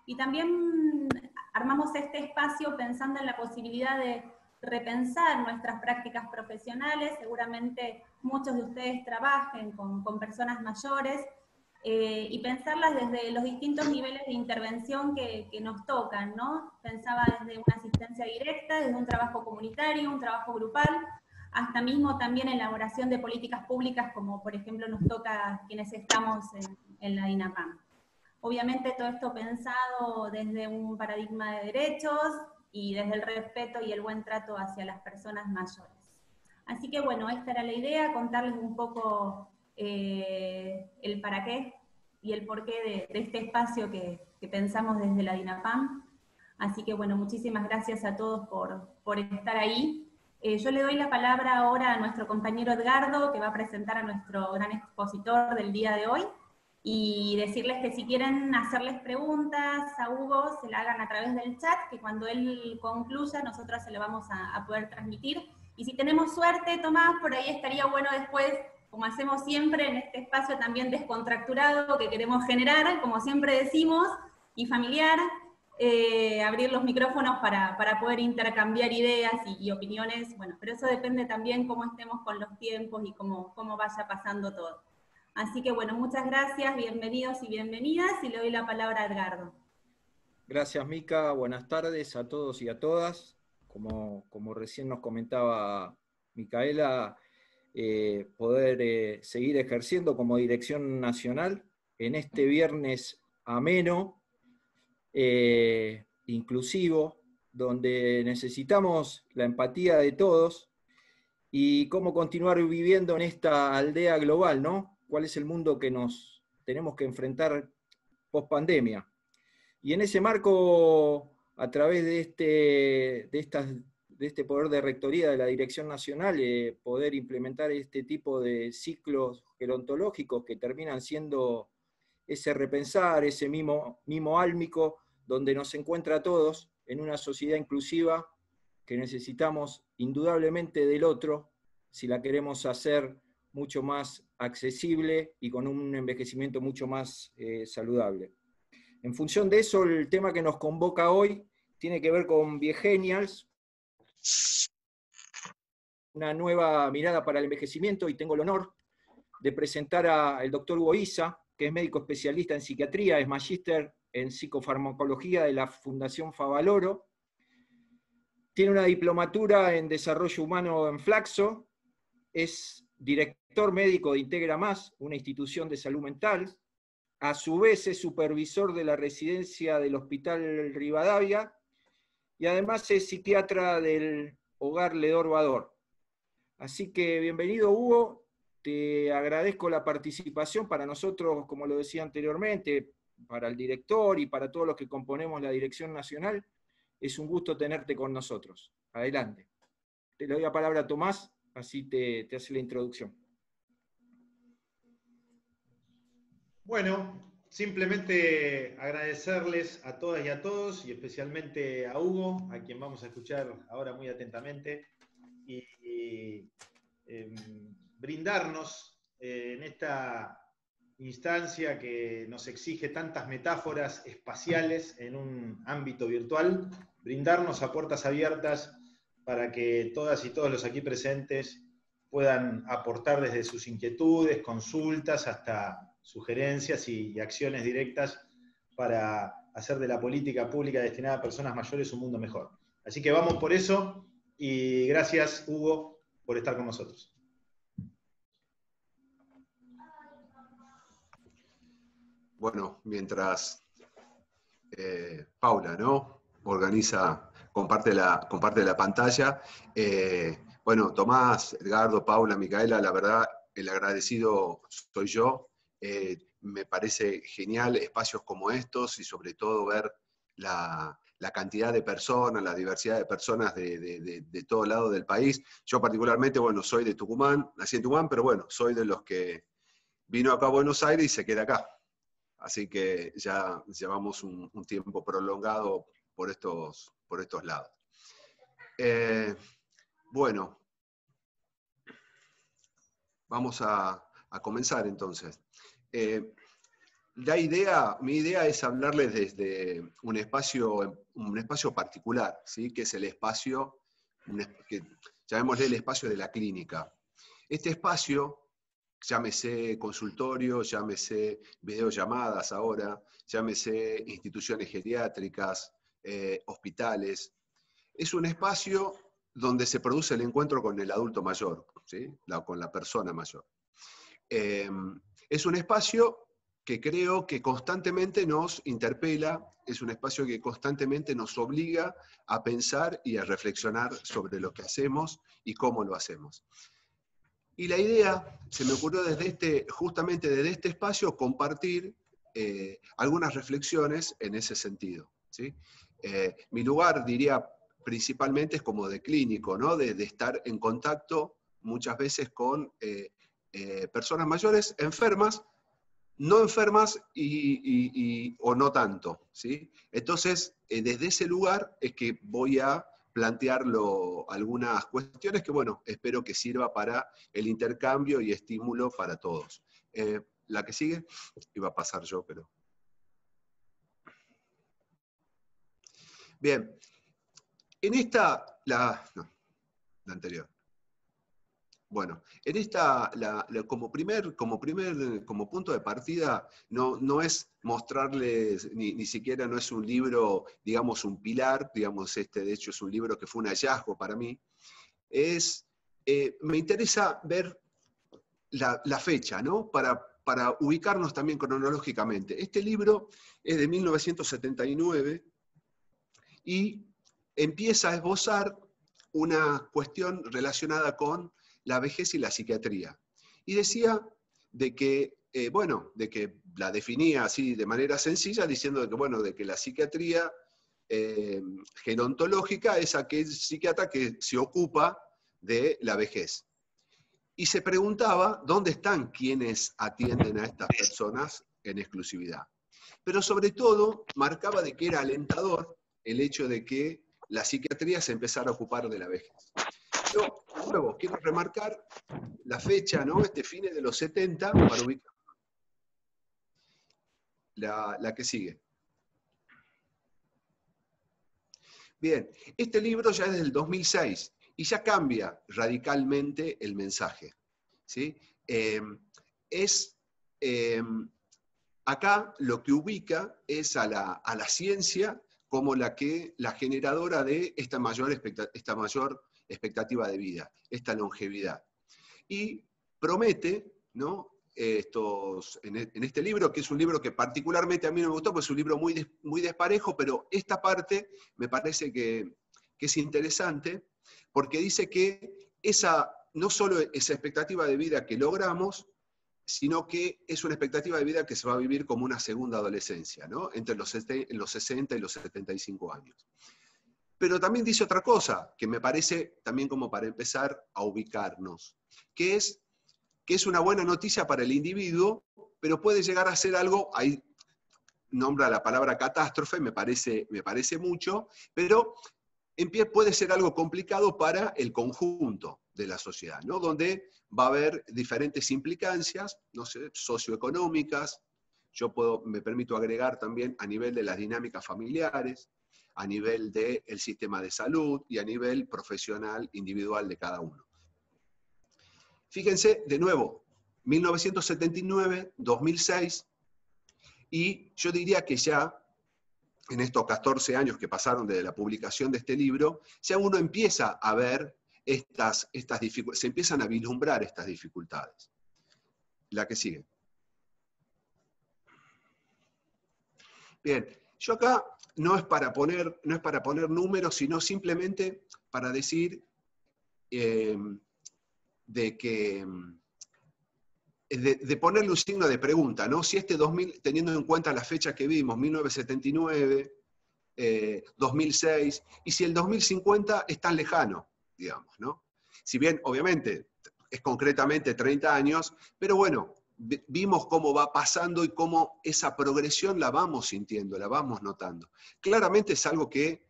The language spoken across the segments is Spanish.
Y también armamos este espacio pensando en la posibilidad de repensar nuestras prácticas profesionales. Seguramente muchos de ustedes trabajen con personas mayores, y pensarlas desde los distintos niveles de intervención que nos tocan, ¿no? Pensaba desde una asistencia directa, desde un trabajo comunitario, un trabajo grupal, hasta mismo también elaboración de políticas públicas, como por ejemplo nos toca a quienes estamos en la DINAPAM. Obviamente todo esto pensado desde un paradigma de derechos y desde el respeto y el buen trato hacia las personas mayores. Así que bueno, esta era la idea, contarles un poco el para qué y el porqué de este espacio que pensamos desde la DINAPAM. Así que bueno, muchísimas gracias a todos por estar ahí. Yo le doy la palabra ahora a nuestro compañero Edgardo, que va a presentar a nuestro gran expositor del día de hoy, y decirles que si quieren hacerles preguntas a Hugo, se la hagan a través del chat, que cuando él concluya nosotros se lo vamos a poder transmitir. Y si tenemos suerte, Tomás, por ahí estaría bueno después, como hacemos siempre en este espacio también descontracturado que queremos generar, como siempre decimos, y familiar, abrir los micrófonos para poder intercambiar ideas y opiniones. Bueno, pero eso depende también cómo estemos con los tiempos y cómo vaya pasando todo. Así que bueno, muchas gracias, bienvenidos y bienvenidas, y le doy la palabra a Edgardo. Gracias, Mica. Buenas tardes a todos y a todas. Como recién nos comentaba Micaela, poder seguir ejerciendo como Dirección Nacional en este viernes ameno, inclusivo, donde necesitamos la empatía de todos y cómo continuar viviendo en esta aldea global, ¿no? ¿Cuál es el mundo que nos tenemos que enfrentar post pandemia? Y en ese marco, a través de este poder de rectoría de la Dirección Nacional, poder implementar este tipo de ciclos gerontológicos que terminan siendo ese repensar, ese mimo álmico, donde nos encuentra a todos en una sociedad inclusiva que necesitamos indudablemente del otro si la queremos hacer mucho más accesible y con un envejecimiento mucho más saludable. En función de eso, el tema que nos convoca hoy tiene que ver con Viegenials, una nueva mirada para el envejecimiento, y tengo el honor de presentar al doctor Hugo Isa, que es médico especialista en psiquiatría, es magíster en psicofarmacología de la Fundación Favaloro, tiene una diplomatura en desarrollo humano en Flaxo, es director médico de Integra Más, una institución de salud mental, a su vez es supervisor de la residencia del Hospital Rivadavia, y además es psiquiatra del Hogar Ledor Bador. Así que bienvenido, Hugo, te agradezco la participación. Para nosotros, como lo decía anteriormente, para el director y para todos los que componemos la Dirección Nacional, es un gusto tenerte con nosotros. Adelante. Te le doy la palabra a Tomás, así te hace la introducción. Bueno, simplemente agradecerles a todas y a todos, y especialmente a Hugo, a quien vamos a escuchar ahora muy atentamente, y brindarnos en esta instancia que nos exige tantas metáforas espaciales en un ámbito virtual, brindarnos a puertas abiertas para que todas y todos los aquí presentes puedan aportar desde sus inquietudes, consultas, hasta sugerencias y acciones directas para hacer de la política pública destinada a personas mayores un mundo mejor. Así que vamos por eso, y gracias, Hugo, por estar con nosotros. Bueno, mientras Paula, ¿no?, comparte la pantalla. Bueno, Tomás, Edgardo, Paula, Micaela, la verdad, el agradecido soy yo. Me parece genial espacios como estos, y sobre todo ver la cantidad de personas, la diversidad de personas de todo lado del país. Yo particularmente, bueno, soy de Tucumán, nací en Tucumán, pero bueno, soy de los que vino acá a Buenos Aires y se queda acá. Así que ya llevamos un tiempo prolongado por estos lados. Bueno, vamos a comenzar entonces. mi idea es hablarles desde un espacio particular, ¿sí? Que es el espacio, llamémosle el espacio de la clínica. Este espacio, llámese consultorio, llámese videollamadas ahora, llámese instituciones geriátricas, hospitales, es un espacio donde se produce el encuentro con el adulto mayor, ¿sí? Con la persona mayor. Es un espacio que creo que constantemente nos interpela, es un espacio que constantemente nos obliga a pensar y a reflexionar sobre lo que hacemos y cómo lo hacemos. Y la idea se me ocurrió justamente desde este espacio compartir algunas reflexiones en ese sentido, ¿sí? Mi lugar, diría, principalmente es como de clínico, ¿no? De estar en contacto muchas veces con personas mayores enfermas, no enfermas o no tanto, ¿sí? Entonces, desde ese lugar es que voy a plantearlo algunas cuestiones que, bueno, espero que sirva para el intercambio y estímulo para todos. La que sigue, iba a pasar yo, pero... Bien, en esta, la anterior. Bueno, en esta, como punto de partida, no es mostrarles, ni siquiera no es un libro, digamos, un pilar, digamos, de hecho es un libro que fue un hallazgo para mí. Me interesa ver la fecha, ¿no? Para ubicarnos también cronológicamente. Este libro es de 1979 y empieza a esbozar una cuestión relacionada con la vejez y la psiquiatría. Y decía de que la definía así de manera sencilla, diciendo de que la psiquiatría gerontológica es aquel psiquiatra que se ocupa de la vejez. Y se preguntaba dónde están quienes atienden a estas personas en exclusividad. Pero sobre todo marcaba de que era alentador el hecho de que la psiquiatría se empezara a ocupar de la vejez. Yo, de nuevo, quiero remarcar la fecha, ¿no? Fines de los 70, para ubicar la que sigue. Bien, este libro ya es del 2006 y ya cambia radicalmente el mensaje, ¿sí? Acá lo que ubica es a la ciencia como la generadora de esta mayor expectativa de vida, esta longevidad. Y promete, ¿no? En este libro, que es un libro que particularmente a mí me gustó, pues es un libro muy desparejo, pero esta parte me parece que es interesante, porque dice que no solo esa expectativa de vida que logramos, sino que es una expectativa de vida que se va a vivir como una segunda adolescencia, ¿no? Entre los 60 y los 75 años. Pero también dice otra cosa, que me parece también como para empezar a ubicarnos, que es una buena noticia para el individuo, pero puede llegar a ser algo, ahí nombra la palabra catástrofe, me parece mucho, pero puede ser algo complicado para el conjunto de la sociedad, ¿no? Donde va a haber diferentes implicancias, no sé, socioeconómicas, me permito agregar también a nivel de las dinámicas familiares, a nivel del sistema de salud y a nivel profesional individual de cada uno. Fíjense, de nuevo, 1979, 2006, y yo diría que ya en estos 14 años que pasaron desde la publicación de este libro, ya uno empieza a ver estas dificultades, se empiezan a vislumbrar estas dificultades. La que sigue. Bien, yo acá no es para poner números, sino simplemente para decir de ponerle un signo de pregunta, ¿no? Si 2000, teniendo en cuenta la fecha que vimos, 1979, 2006, y si el 2050 es tan lejano, digamos, ¿no? Si bien, obviamente, es concretamente 30 años, pero bueno, vimos cómo va pasando y cómo esa progresión la vamos sintiendo, la vamos notando. Claramente es algo que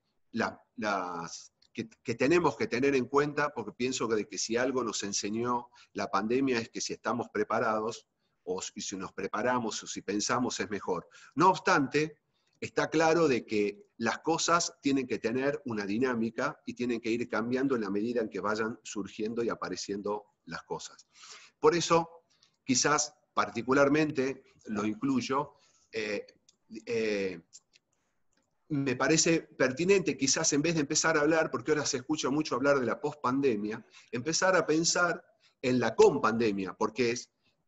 tenemos que tener en cuenta, porque pienso que si algo nos enseñó la pandemia es que si estamos preparados, y si nos preparamos o si pensamos es mejor. No obstante, está claro de que las cosas tienen que tener una dinámica y tienen que ir cambiando en la medida en que vayan surgiendo y apareciendo las cosas. Por eso, quizás particularmente, lo incluyo, me parece pertinente, quizás en vez de empezar a hablar, porque ahora se escucha mucho hablar de la pospandemia, empezar a pensar en la compandemia, porque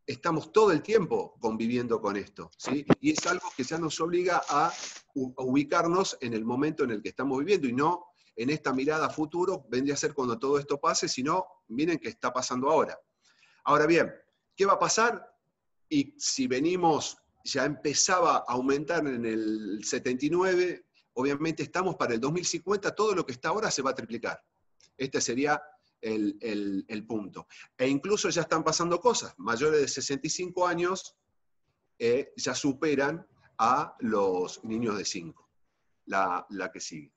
estamos todo el tiempo conviviendo con esto, ¿sí? Y es algo que ya nos obliga a ubicarnos en el momento en el que estamos viviendo, y no en esta mirada a futuro, vendría a ser cuando todo esto pase, sino miren qué está pasando ahora. Ahora bien, ¿qué va a pasar? Y si venimos, ya empezaba a aumentar en el 79, obviamente estamos para el 2050, todo lo que está ahora se va a triplicar. Este sería el punto. E incluso ya están pasando cosas. Mayores de 65 años ya superan a los niños de 5. La que sigue.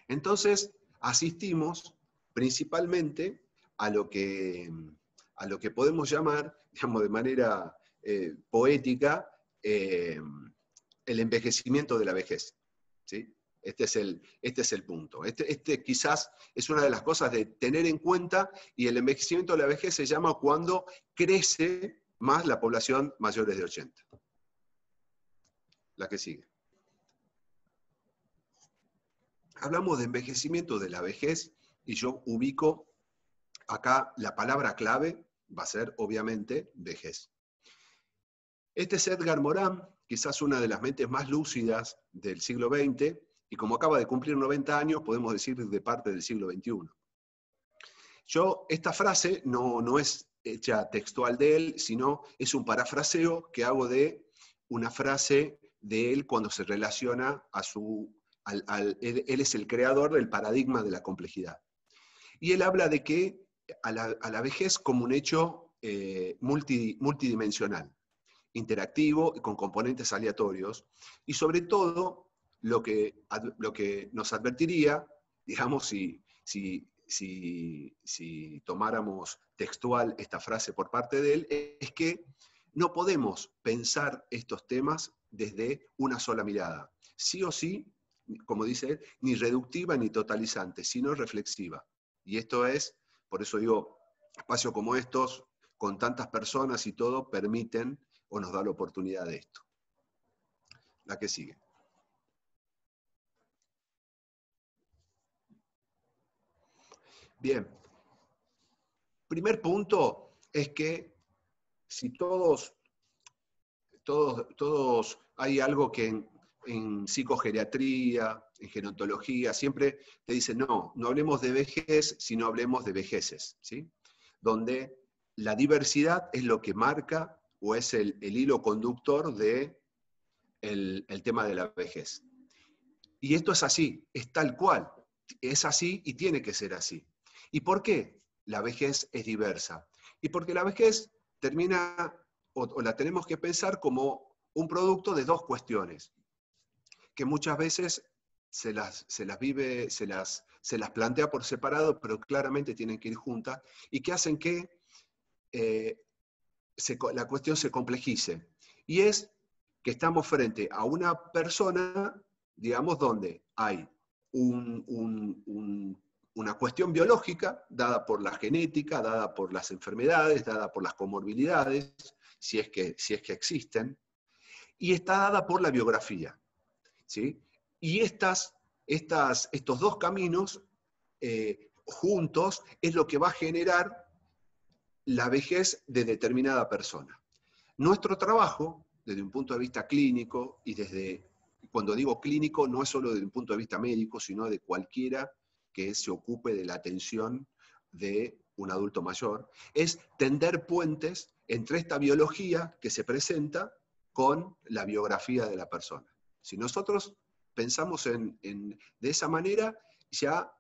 Entonces, asistimos principalmente a lo que podemos llamar, digamos, de manera poética, el envejecimiento de la vejez, ¿sí? Este es el punto. Este quizás es una de las cosas de tener en cuenta, y el envejecimiento de la vejez se llama cuando crece más la población mayores de 80. La que sigue. Hablamos de envejecimiento de la vejez y yo ubico acá la palabra clave, va a ser obviamente vejez. Este es Edgar Morin, quizás una de las mentes más lúcidas del siglo XX, y como acaba de cumplir 90 años, podemos decir de parte del siglo XXI. Esta frase no es hecha textual de él, sino es un parafraseo que hago de una frase de él cuando se relaciona a él es el creador del paradigma de la complejidad. Y él habla de que a la vejez como un hecho multidimensional, interactivo y con componentes aleatorios, y sobre todo lo que nos advertiría, digamos, si tomáramos textual esta frase por parte de él, es que no podemos pensar estos temas desde una sola mirada. Sí o sí, como dice él, ni reductiva ni totalizante, sino reflexiva. Y esto es, por eso digo, espacios como estos, con tantas personas y todo, permiten o nos da la oportunidad de esto. La que sigue. Bien. Primer punto es que si todos hay algo que en psicogeriatría, en gerontología, siempre te dicen, no hablemos de vejez, sino hablemos de vejeces, ¿sí? Donde la diversidad es lo que marca o es el hilo conductor del tema de la vejez. Y esto es así, es tal cual, es así y tiene que ser así. ¿Y por qué la vejez es diversa? Y porque la vejez termina, o la tenemos que pensar como un producto de dos cuestiones, que muchas veces se las plantea por separado, pero claramente tienen que ir juntas, y que hacen que la cuestión se complejice. Y es que estamos frente a una persona, digamos, donde hay una cuestión biológica, dada por la genética, dada por las enfermedades, dada por las comorbilidades, si es que existen, y está dada por la biografía, ¿sí? Y estos dos caminos juntos es lo que va a generar la vejez de determinada persona. Nuestro trabajo, desde un punto de vista clínico, y cuando digo clínico, no es solo desde un punto de vista médico, sino de cualquiera que se ocupe de la atención de un adulto mayor, es tender puentes entre esta biología que se presenta con la biografía de la persona. Si nosotros pensamos de esa manera, ya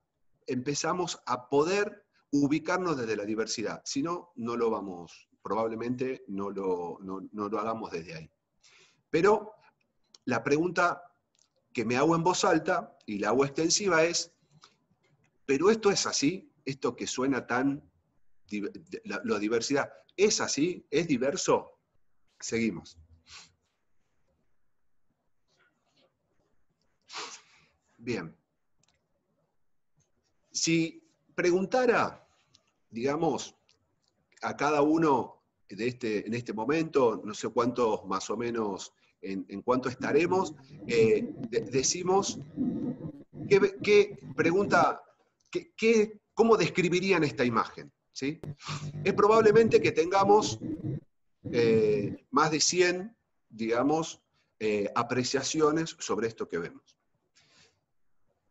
empezamos a poder ubicarnos desde la diversidad. Si no, no lo vamos, probablemente no lo hagamos desde ahí. Pero la pregunta que me hago en voz alta, y la hago extensiva, es, ¿pero esto es así? Esto que suena tan la diversidad. ¿Es así? ¿Es diverso? Seguimos. Bien. Si preguntara, digamos, a cada uno en este momento, no sé cuántos más o menos, en cuánto estaremos, decimos, pregunta, ¿cómo describirían esta imagen? ¿Sí? Es probablemente que tengamos más de 100, digamos, apreciaciones sobre esto que vemos.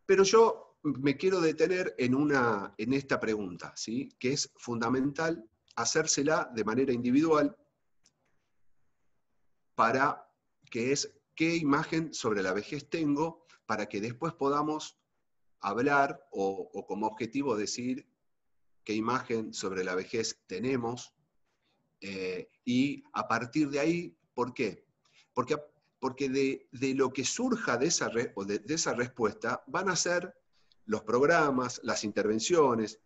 Pero yo me quiero detener en esta pregunta, ¿sí? Que es fundamental hacérsela de manera individual ¿qué imagen sobre la vejez tengo? Para que después podamos hablar o como objetivo decir qué imagen sobre la vejez tenemos, y a partir de ahí, ¿por qué? Porque de lo que surja de esa respuesta van a ser los programas, las intervenciones,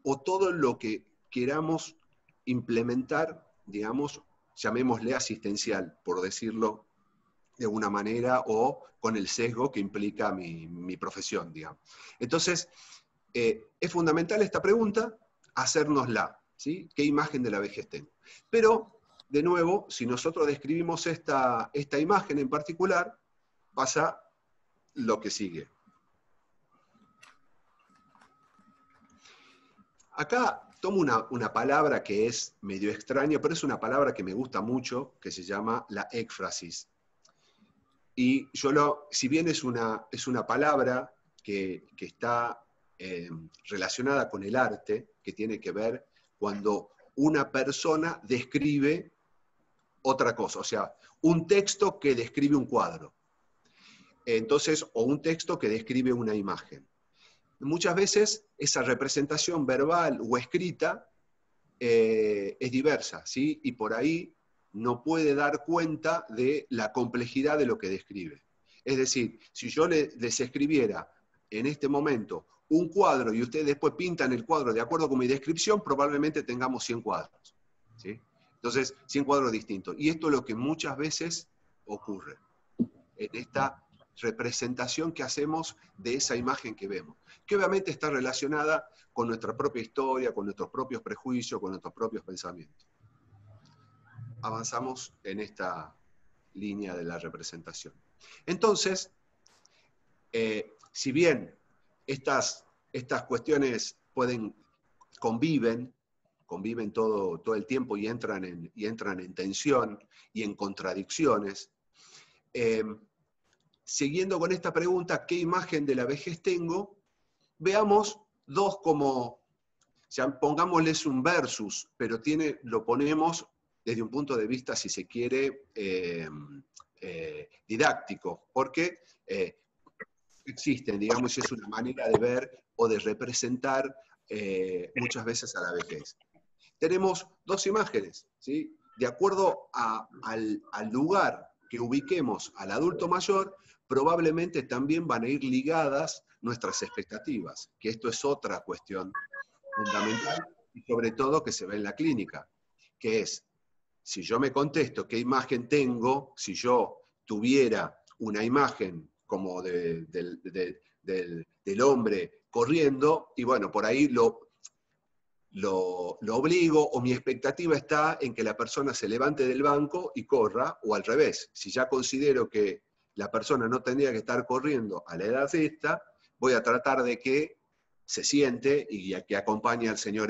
o todo lo que queramos implementar, digamos, llamémosle asistencial, por decirlo de alguna manera, o con el sesgo que implica mi profesión, digamos. Entonces, es fundamental esta pregunta, hacérnosla, ¿sí? ¿Qué imagen de la vejez tengo? Pero, de nuevo, si nosotros describimos esta imagen en particular, pasa lo que sigue. Acá tomo una palabra que es medio extraña, pero es una palabra que me gusta mucho, que se llama la éfrasis. Y si bien es una palabra que está relacionada con el arte, que tiene que ver cuando una persona describe otra cosa, o sea, un texto que describe un cuadro. Entonces, o un texto que describe una imagen. Muchas veces esa representación verbal o escrita es diversa, ¿sí? Y por ahí no puede dar cuenta de la complejidad de lo que describe. Es decir, si yo les escribiera en este momento un cuadro y ustedes después pintan el cuadro de acuerdo con mi descripción, probablemente tengamos 100 cuadros, ¿sí? Entonces, 100 cuadros distintos. Y esto es lo que muchas veces ocurre en esta representación que hacemos de esa imagen que vemos, que obviamente está relacionada con nuestra propia historia, con nuestros propios prejuicios, con nuestros propios pensamientos. Avanzamos en esta línea de la representación. Entonces, si bien estas cuestiones conviven todo el tiempo y entran en tensión y en contradicciones, siguiendo con esta pregunta, ¿qué imagen de la vejez tengo? Veamos dos pongámosles un versus, pero lo ponemos desde un punto de vista, si se quiere, didáctico, porque existen, digamos, y es una manera de ver o de representar muchas veces a la vejez. Tenemos dos imágenes, ¿sí? De acuerdo al lugar que ubiquemos al adulto mayor, probablemente también van a ir ligadas nuestras expectativas, que esto es otra cuestión fundamental y sobre todo que se ve en la clínica, que es, si yo me contesto qué imagen tengo, si yo tuviera una imagen como del hombre corriendo, y bueno, por ahí lo obligo, o mi expectativa está en que la persona se levante del banco y corra, o al revés. Si ya considero que la persona no tendría que estar corriendo a la edad esta, voy a tratar de que se siente y que acompañe al señor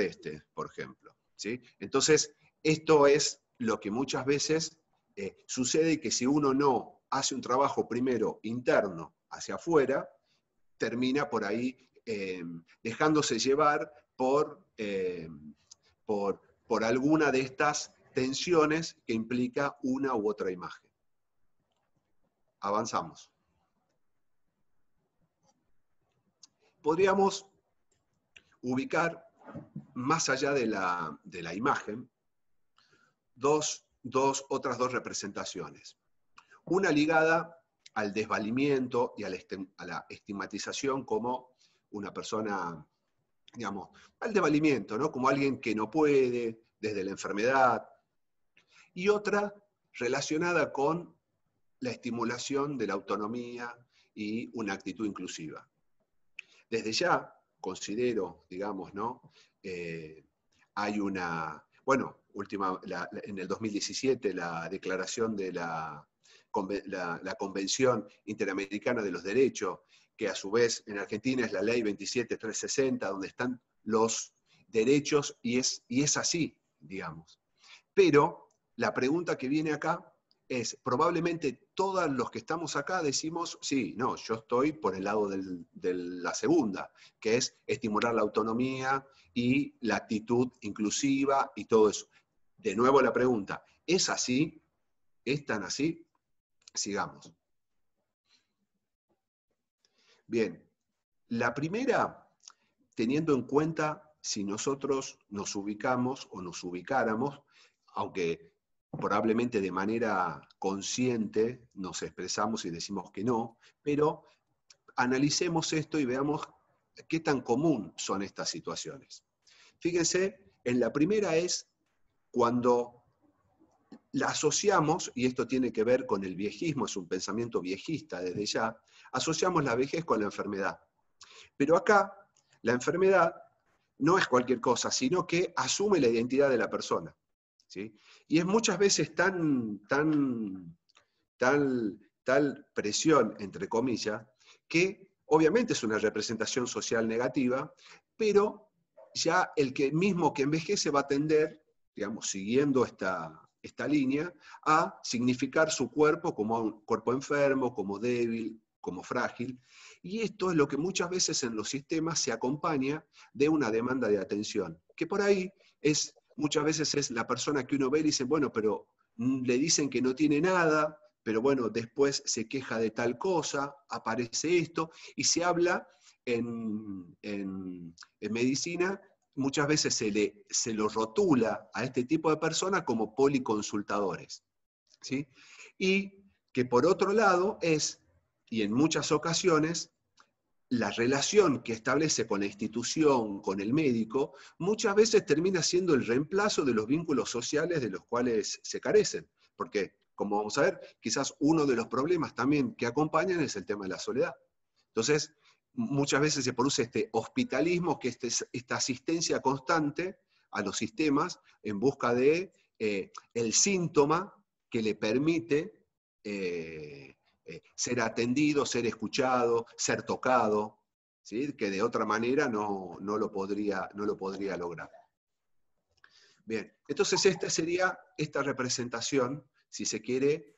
por ejemplo, ¿sí? Entonces, esto es lo que muchas veces sucede, y que si uno no hace un trabajo primero interno hacia afuera, termina por ahí dejándose llevar por alguna de estas tensiones que implica una u otra imagen. Avanzamos. Podríamos ubicar, más allá de la imagen, otras dos representaciones. Una ligada al desvalimiento y a la estigmatización como una persona digamos, al devalimiento, ¿no? Como alguien que no puede, desde la enfermedad. Y otra relacionada con la estimulación de la autonomía y una actitud inclusiva. Desde ya considero, digamos, ¿no? Hay una, bueno, en el 2017 la declaración de la Convención Interamericana de los Derechos, que a su vez en Argentina es la Ley 27360, donde están los derechos, y es así, digamos. Pero la pregunta que viene acá es, probablemente todos los que estamos acá decimos, sí, no, yo estoy por el lado de la segunda, que es estimular la autonomía y la actitud inclusiva y todo eso. De nuevo la pregunta, ¿es así? ¿Es tan así? Sigamos. Bien, la primera, teniendo en cuenta si nosotros nos ubicamos o nos ubicáramos, aunque probablemente de manera consciente nos expresamos y decimos que no, pero analicemos esto y veamos qué tan común son estas situaciones. Fíjense, en la primera es cuando la asociamos, y esto tiene que ver con el viejismo, es un pensamiento viejista desde ya, asociamos la vejez con la enfermedad. Pero acá, la enfermedad no es cualquier cosa, sino que asume la identidad de la persona, ¿sí? Y es muchas veces tal presión, entre comillas, que obviamente es una representación social negativa, pero ya el que mismo que envejece va a tender, digamos, siguiendo esta línea, a significar su cuerpo como un cuerpo enfermo, como débil, como frágil, y esto es lo que muchas veces en los sistemas se acompaña de una demanda de atención, que por ahí muchas veces es la persona que uno ve y dice, bueno, pero le dicen que no tiene nada, pero bueno, después se queja de tal cosa, aparece esto, y se habla en medicina, muchas veces se lo rotula a este tipo de personas como policonsultadores, ¿sí? Y que por otro lado y en muchas ocasiones, la relación que establece con la institución, con el médico, muchas veces termina siendo el reemplazo de los vínculos sociales de los cuales se carecen. Porque, como vamos a ver, quizás uno de los problemas también que acompañan es el tema de la soledad. Entonces, muchas veces se produce este hospitalismo, que esta asistencia constante a los sistemas en busca de el síntoma que le permite ser atendido, ser escuchado, ser tocado, ¿sí? Que de otra manera no lo podría lograr. Bien, entonces esta sería esta representación, si se quiere,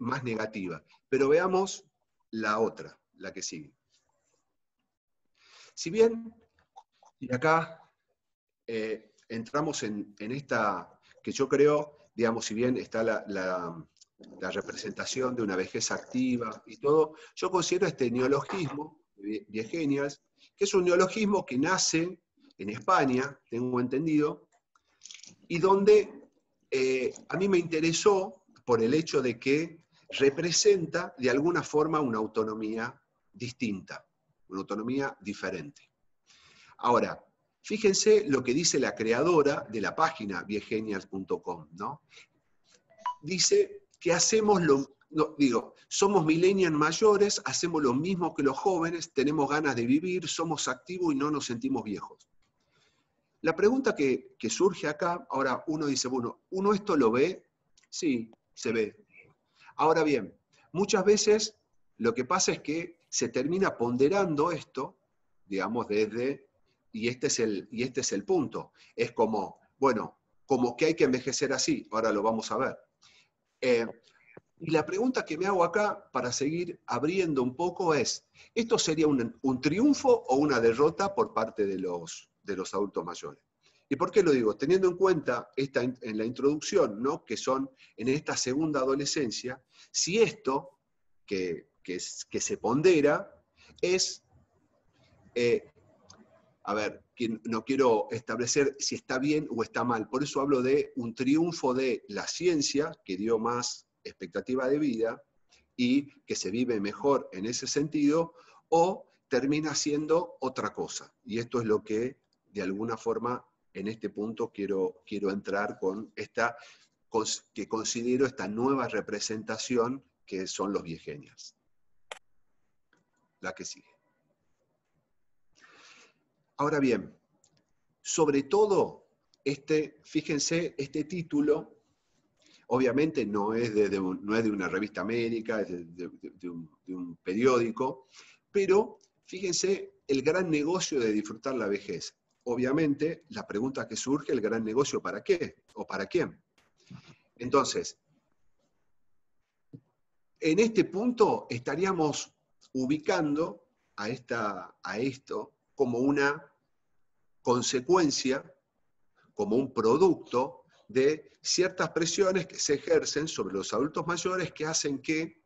más negativa. Pero veamos la otra, la que sigue. Si bien, y acá entramos en esta, que yo creo, digamos, si bien está la representación de una vejez activa y todo, yo considero este neologismo, viegenials, que es un neologismo que nace en España, tengo entendido, y donde a mí me interesó por el hecho de que representa de alguna forma una autonomía distinta, una autonomía diferente. Ahora, fíjense lo que dice la creadora de la página viegenials.com, ¿no? Dice que hacemos somos millennials mayores, hacemos lo mismo que los jóvenes, tenemos ganas de vivir, somos activos y no nos sentimos viejos. La pregunta que surge acá, ahora uno dice, bueno, ¿uno esto lo ve? Sí, se ve. Ahora bien, muchas veces lo que pasa es que se termina ponderando esto, digamos, y este es el punto. Es como, bueno, como que hay que envejecer así, ahora lo vamos a ver. Y la pregunta que me hago acá, para seguir abriendo un poco, es, ¿esto sería un triunfo o una derrota por parte de los adultos mayores? ¿Y por qué lo digo? Teniendo en cuenta en la introducción, ¿no? Que son en esta segunda adolescencia, si esto que se pondera es, a ver, no quiero establecer si está bien o está mal, por eso hablo de un triunfo de la ciencia, que dio más expectativa de vida y que se vive mejor en ese sentido, o termina siendo otra cosa. Y esto es lo que de alguna forma, en este punto quiero entrar con esta, que considero esta nueva representación que son los viegenials. La que sigue. Ahora bien, sobre todo, fíjense, este título, obviamente no es de una revista médica, es de un periódico, pero fíjense el gran negocio de disfrutar la vejez. Obviamente, la pregunta que surge, el gran negocio, ¿para qué? ¿O para quién? Entonces, en este punto estaríamos ubicando a esto como una consecuencia, como un producto de ciertas presiones que se ejercen sobre los adultos mayores que hacen que,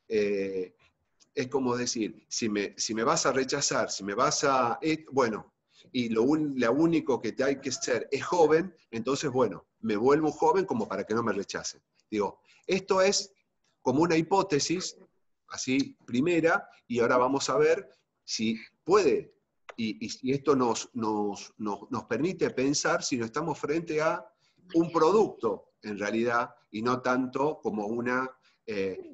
es como decir, si me vas a rechazar, si me vas a... bueno, y lo único que te hay que ser es joven, entonces, bueno, me vuelvo joven como para que no me rechacen. Digo, esto es como una hipótesis, así, primera, y ahora vamos a ver si puede, y si esto nos permite pensar si no estamos frente a un producto, en realidad, y no tanto como una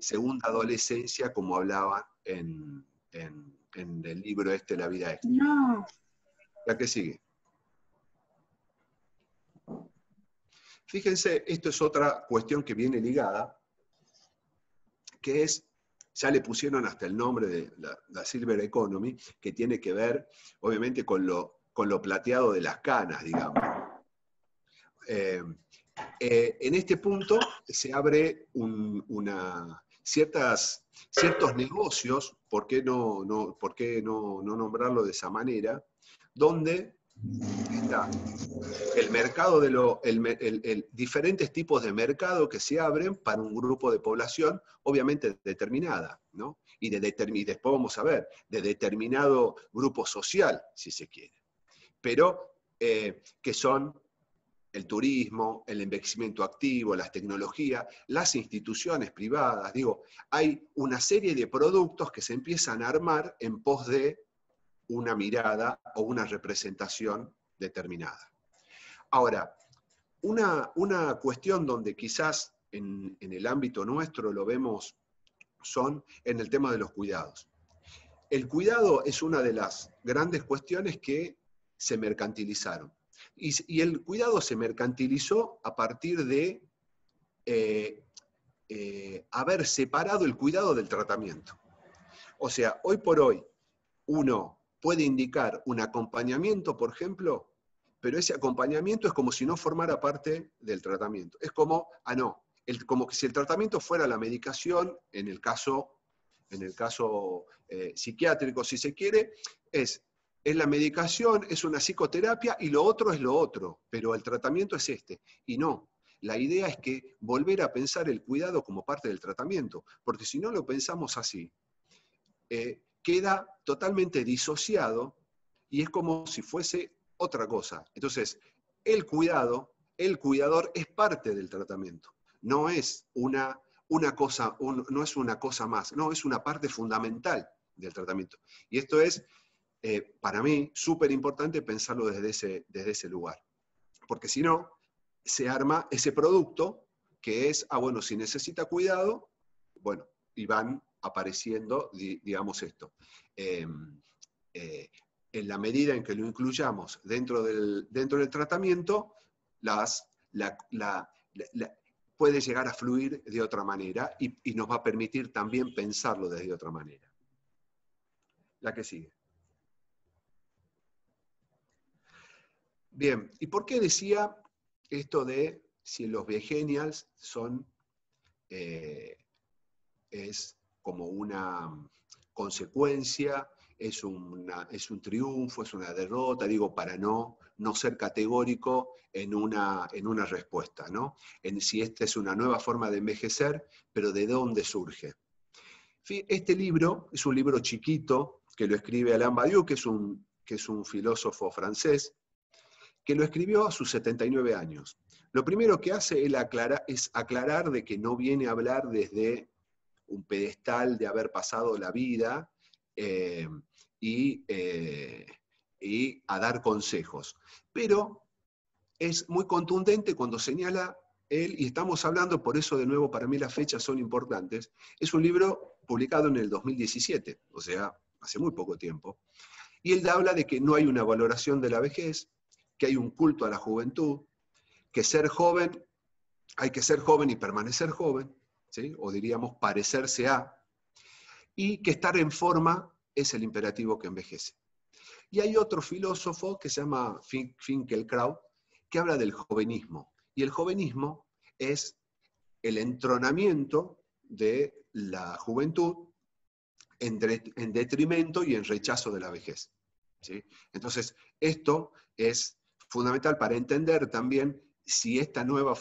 segunda adolescencia, como hablaba en el libro La vida extra. No. La que sigue. Fíjense, esto es otra cuestión que viene ligada, que es, ya le pusieron hasta el nombre de la Silver Economy, que tiene que ver, obviamente, con lo plateado de las canas, digamos. En este punto se abre ciertos negocios, ¿por qué no nombrarlo de esa manera?, donde está el mercado diferentes tipos de mercado que se abren para un grupo de población, obviamente determinada, ¿no? Y después vamos a ver, de determinado grupo social, si se quiere. Pero que son el turismo, el envejecimiento activo, las tecnologías, las instituciones privadas. Digo, hay una serie de productos que se empiezan a armar en pos de una mirada o una representación determinada. Ahora, una cuestión donde quizás en el ámbito nuestro lo vemos son en el tema de los cuidados. El cuidado es una de las grandes cuestiones que se mercantilizaron. Y el cuidado se mercantilizó a partir de haber separado el cuidado del tratamiento. O sea, hoy por hoy uno puede indicar un acompañamiento, por ejemplo, pero ese acompañamiento es como si no formara parte del tratamiento. Es como, como que si el tratamiento fuera la medicación, en el caso psiquiátrico, si se quiere, es la medicación, es una psicoterapia y lo otro es lo otro, pero el tratamiento es este. Y no, la idea es que volver a pensar el cuidado como parte del tratamiento, porque si no lo pensamos así, queda totalmente disociado y es como si fuese otra cosa. Entonces, el cuidador es parte del tratamiento, no es una cosa más, no, es una parte fundamental del tratamiento. Y esto es, para mí, súper importante pensarlo desde ese lugar. Porque si no, se arma ese producto que es, bueno, si necesita cuidado, bueno, y van apareciendo, digamos esto. En la medida en que lo incluyamos dentro del tratamiento, puede llegar a fluir de otra manera y nos va a permitir también pensarlo desde otra manera. La que sigue. Bien, ¿y por qué decía esto de si los viegenials es como una consecuencia, es un triunfo, es una derrota, digo, para no ser categórico en una respuesta, ¿no? En si esta es una nueva forma de envejecer, pero ¿de dónde surge? Este libro es un libro chiquito que lo escribe Alain Badiou, que es un filósofo francés, que lo escribió a sus 79 años. Lo primero que hace es aclarar de que no viene a hablar desde un pedestal de haber pasado la vida y y a dar consejos. Pero es muy contundente cuando señala él, y estamos hablando, por eso de nuevo para mí las fechas son importantes, es un libro publicado en el 2017, o sea, hace muy poco tiempo, y él habla de que no hay una valoración de la vejez, que hay un culto a la juventud, que ser joven, hay que ser joven y permanecer joven, ¿sí? O diríamos parecerse a, y que estar en forma es el imperativo que envejece. Y hay otro filósofo que se llama Finkelkraut, que habla del jovenismo. Y el jovenismo es el entronamiento de la juventud en detrimento y en rechazo de la vejez, ¿sí? Entonces, esto es fundamental para entender también si esta nueva,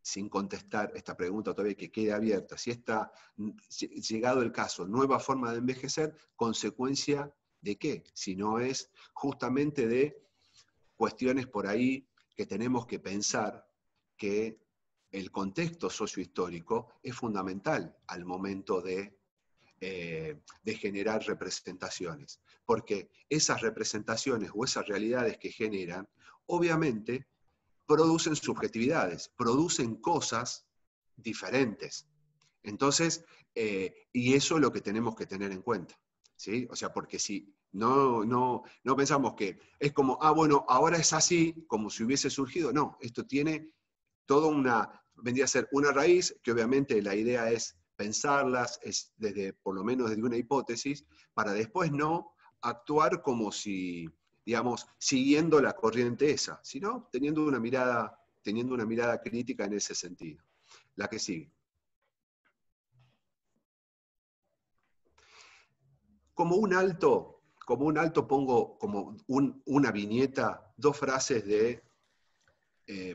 sin contestar esta pregunta todavía que quede abierta, si esta, llegado el caso, nueva forma de envejecer, consecuencia de qué, si no es justamente de cuestiones por ahí que tenemos que pensar que el contexto sociohistórico es fundamental al momento de generar representaciones, porque esas representaciones o esas realidades que generan, obviamente, producen subjetividades, producen cosas diferentes. Entonces, y eso es lo que tenemos que tener en cuenta, ¿sí? O sea, porque si no pensamos que es como, bueno, ahora es así, como si hubiese surgido, no, esto tiene toda vendría a ser una raíz, que obviamente la idea es pensarlas, es por lo menos desde una hipótesis, para después no actuar como si, digamos, siguiendo la corriente esa, sino teniendo una mirada crítica en ese sentido. La que sigue. Como un alto pongo como una viñeta, dos frases de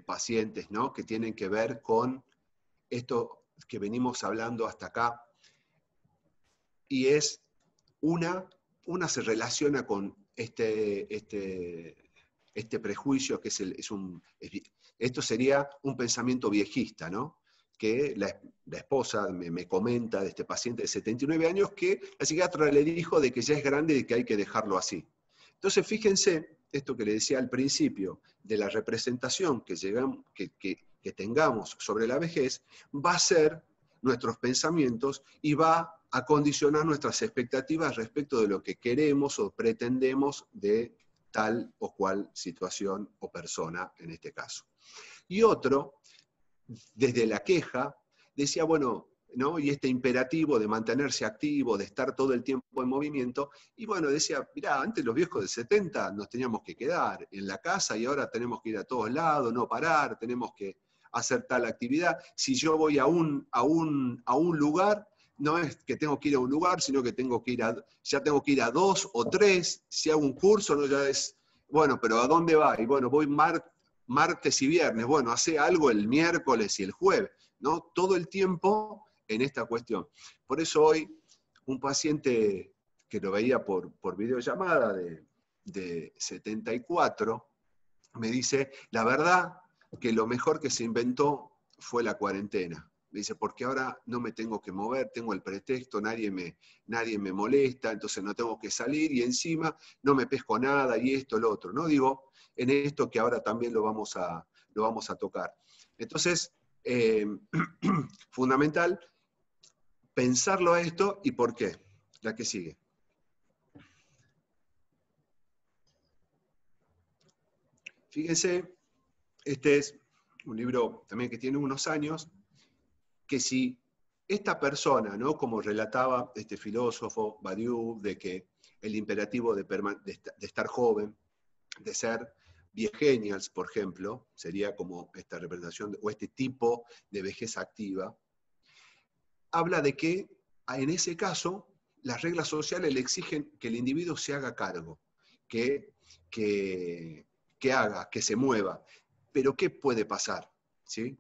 pacientes, ¿no? Que tienen que ver con esto que venimos hablando hasta acá, y es una se relaciona con este prejuicio que esto sería un pensamiento viejista, ¿no? Que la esposa me comenta de este paciente de 79 años que la psiquiatra le dijo de que ya es grande y que hay que dejarlo así. Entonces, fíjense, esto que le decía al principio, de la representación que tengamos sobre la vejez, va a ser nuestros pensamientos y va a condicionar nuestras expectativas respecto de lo que queremos o pretendemos de tal o cual situación o persona en este caso. Y otro, desde la queja, decía, bueno, ¿no? Y este imperativo de mantenerse activo, de estar todo el tiempo en movimiento, y bueno, decía, mirá, antes los viejos de 70 nos teníamos que quedar en la casa y ahora tenemos que ir a todos lados, no parar, tenemos que hacer tal actividad. Si yo voy a un lugar, no es que tengo que ir a un lugar, sino que ya tengo que ir a 2 o 3, si hago un curso, no ya es, bueno, pero ¿a dónde va? Y bueno, voy martes y viernes, bueno, hace algo el miércoles y el jueves, ¿no? Todo el tiempo en esta cuestión. Por eso hoy, un paciente que lo veía por videollamada de 74, me dice, la verdad que lo mejor que se inventó fue la cuarentena. Me dice, porque ahora no me tengo que mover, tengo el pretexto, nadie me molesta, entonces no tengo que salir y encima no me pesco nada y esto, lo otro. No digo en esto que ahora también lo vamos a tocar. Entonces, fundamental pensarlo a esto y por qué. La que sigue. Fíjense, este es un libro también que tiene unos años, que si esta persona, ¿no? Como relataba este filósofo Badiou, de que el imperativo de estar joven, de ser viegenials, por ejemplo, sería como esta representación, o este tipo de vejez activa, habla de que en ese caso las reglas sociales le exigen que el individuo se haga cargo, que haga, que se mueva. Pero ¿qué puede pasar? ¿Sí?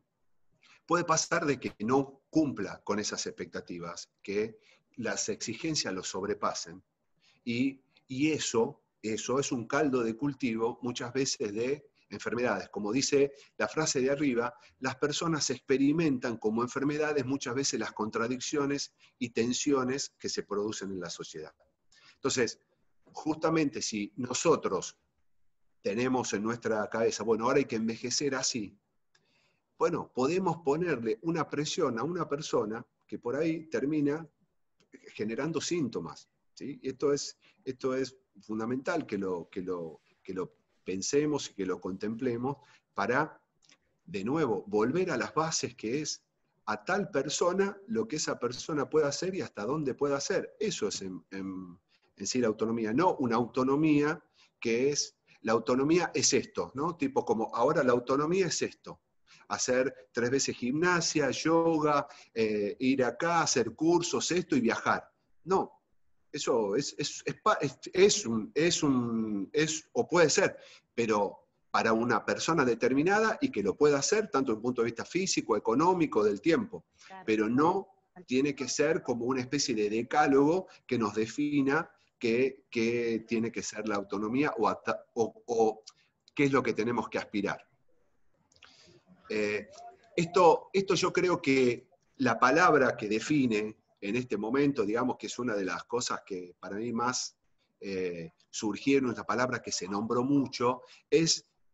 Puede pasar de que no cumpla con esas expectativas, que las exigencias lo sobrepasen, y eso es un caldo de cultivo muchas veces de enfermedades. Como dice la frase de arriba, las personas experimentan como enfermedades muchas veces las contradicciones y tensiones que se producen en la sociedad. Entonces, justamente si nosotros tenemos en nuestra cabeza, bueno, ahora hay que envejecer así, bueno, podemos ponerle una presión a una persona que por ahí termina generando síntomas, ¿sí? Esto es fundamental que lo pensemos y que lo contemplemos para, de nuevo, volver a las bases, que es a tal persona lo que esa persona puede hacer y hasta dónde puede hacer. Eso es en sí la autonomía, no una autonomía que es, la autonomía es esto, ¿no? Tipo como, ahora la autonomía es esto. Hacer 3 veces gimnasia, yoga, ir acá, hacer cursos, esto y viajar. No, eso o puede ser, pero para una persona determinada y que lo pueda hacer tanto desde el punto de vista físico, económico, del tiempo, Claro. pero no tiene que ser como una especie de decálogo que nos defina qué tiene que ser la autonomía o qué es lo que tenemos que aspirar. Esto yo creo que la palabra que define en este momento, digamos que es una de las cosas que para mí más surgieron, esta palabra que se nombró mucho,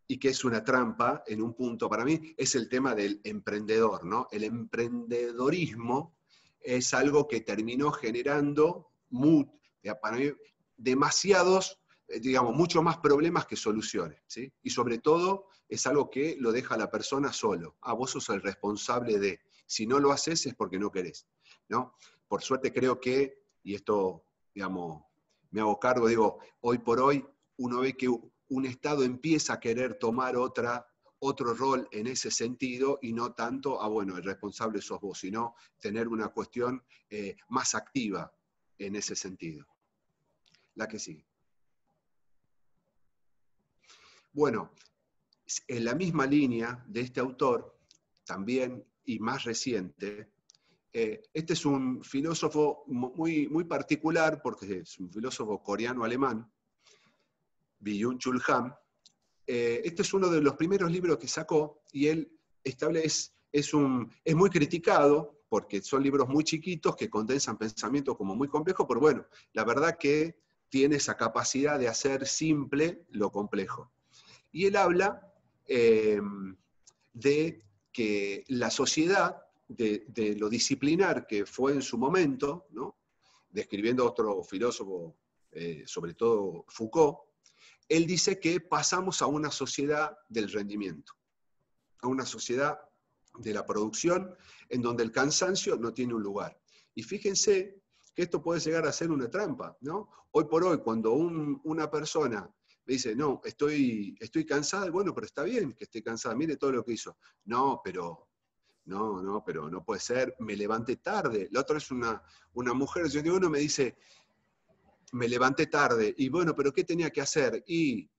y que es una trampa en un punto para mí, es el tema del emprendedor, ¿no? El emprendedorismo es algo que terminó generando para mí, demasiados, digamos, mucho más problemas que soluciones, ¿sí? Y sobre todo es algo que lo deja a la persona solo. Vos sos el responsable de, si no lo haces es porque no querés, ¿no? Por suerte creo que, y esto, digamos, me hago cargo, digo, hoy por hoy uno ve que un Estado empieza a querer tomar otro rol en ese sentido y no tanto, bueno, el responsable sos vos, sino tener una cuestión más activa en ese sentido. La que sigue. Bueno, en la misma línea de este autor, también y más reciente, este es un filósofo muy particular, porque es un filósofo coreano-alemán, Byung-Chul Han. Este es uno de los primeros libros que sacó, y él es muy criticado, porque son libros muy chiquitos que condensan pensamientos como muy complejos, pero bueno, la verdad que tiene esa capacidad de hacer simple lo complejo. Y él habla de que la sociedad, de lo disciplinar que fue en su momento, ¿no? Describiendo a otro filósofo, sobre todo Foucault, él dice que pasamos a una sociedad del rendimiento, a una sociedad de la producción, en donde el cansancio no tiene un lugar. Y fíjense que esto puede llegar a ser una trampa, ¿no? Hoy por hoy, cuando una persona me dice, no, estoy cansada, bueno, pero está bien que esté cansada, mire todo lo que hizo. No, pero no puede ser, me levanté tarde. La otra es una mujer, uno me dice, me levanté tarde, y bueno, pero ¿qué tenía que hacer? Y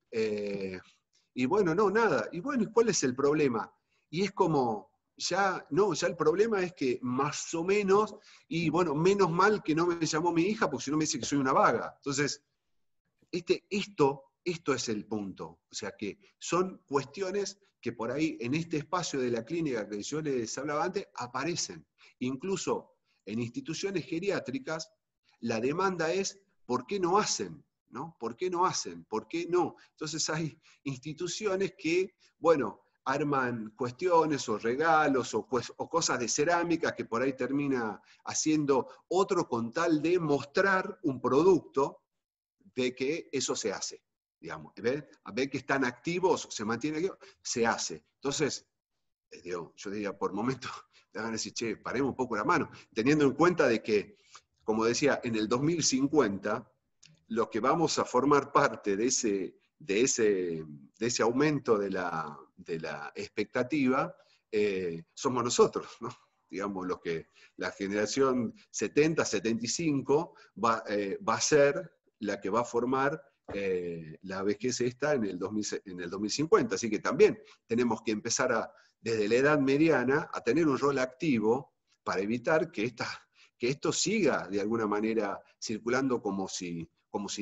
bueno, no, nada. Y bueno, ¿y cuál es el problema? Y es como, ya el problema es que más o menos, y bueno, menos mal que no me llamó mi hija, porque si no me dice que soy una vaga. Entonces, esto es el punto. O sea que son cuestiones que por ahí, en este espacio de la clínica que yo les hablaba antes, aparecen. Incluso en instituciones geriátricas, la demanda es, ¿por qué no hacen? ¿No? ¿Por qué no hacen? ¿Por qué no? Entonces hay instituciones que, bueno, arman cuestiones o regalos o cosas de cerámica que por ahí termina haciendo otro con tal de mostrar un producto de que eso se hace, digamos. A ver que están activos, se mantiene activo, se hace. Entonces, yo diría, por momentos, te van a decir, che, paremos un poco la mano, teniendo en cuenta de que, como decía, en el 2050, lo que vamos a formar parte de ese aumento de la expectativa, somos nosotros, ¿no? Digamos, la generación 70-75 va a ser la que va a formar la vejez esta en el 2050. Así que también tenemos que empezar desde la edad mediana a tener un rol activo para evitar que esto siga de alguna manera circulando como si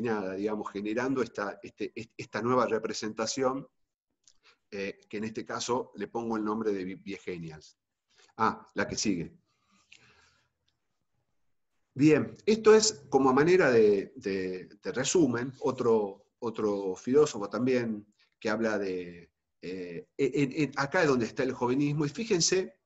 nada, digamos, generando esta nueva representación, que en este caso le pongo el nombre de Viegenials. La que sigue. Bien, esto es como a manera de resumen, otro filósofo también que habla de, acá es donde está el jovenismo, y fíjense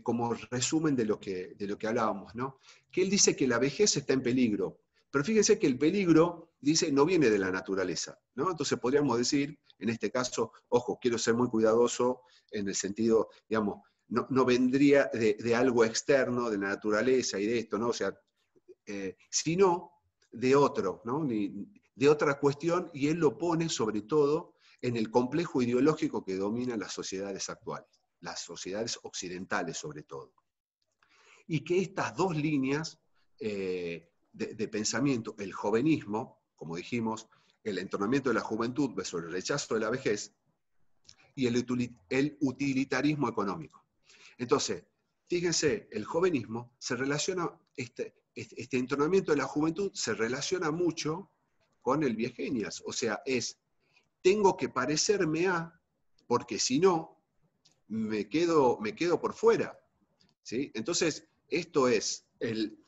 como resumen de lo que hablábamos, ¿no? Que él dice que la vejez está en peligro, pero fíjense que el peligro, dice, no viene de la naturaleza, ¿no? Entonces podríamos decir, en este caso, ojo, quiero ser muy cuidadoso en el sentido, digamos, no vendría de algo externo, de la naturaleza y de esto, ¿no? O sea, sino de otro, ¿no? De otra cuestión, y él lo pone sobre todo en el complejo ideológico que domina las sociedades actuales, las sociedades occidentales sobre todo. Y que estas dos líneas de pensamiento, el jovenismo, como dijimos, el entornamiento de la juventud versus el rechazo de la vejez, y el utilitarismo económico. Entonces, fíjense, el jovenismo se relaciona, este entornamiento de la juventud se relaciona mucho con el viejenias, o sea, tengo que parecerme a, porque si no, me quedo por fuera, ¿sí? Entonces, esto es,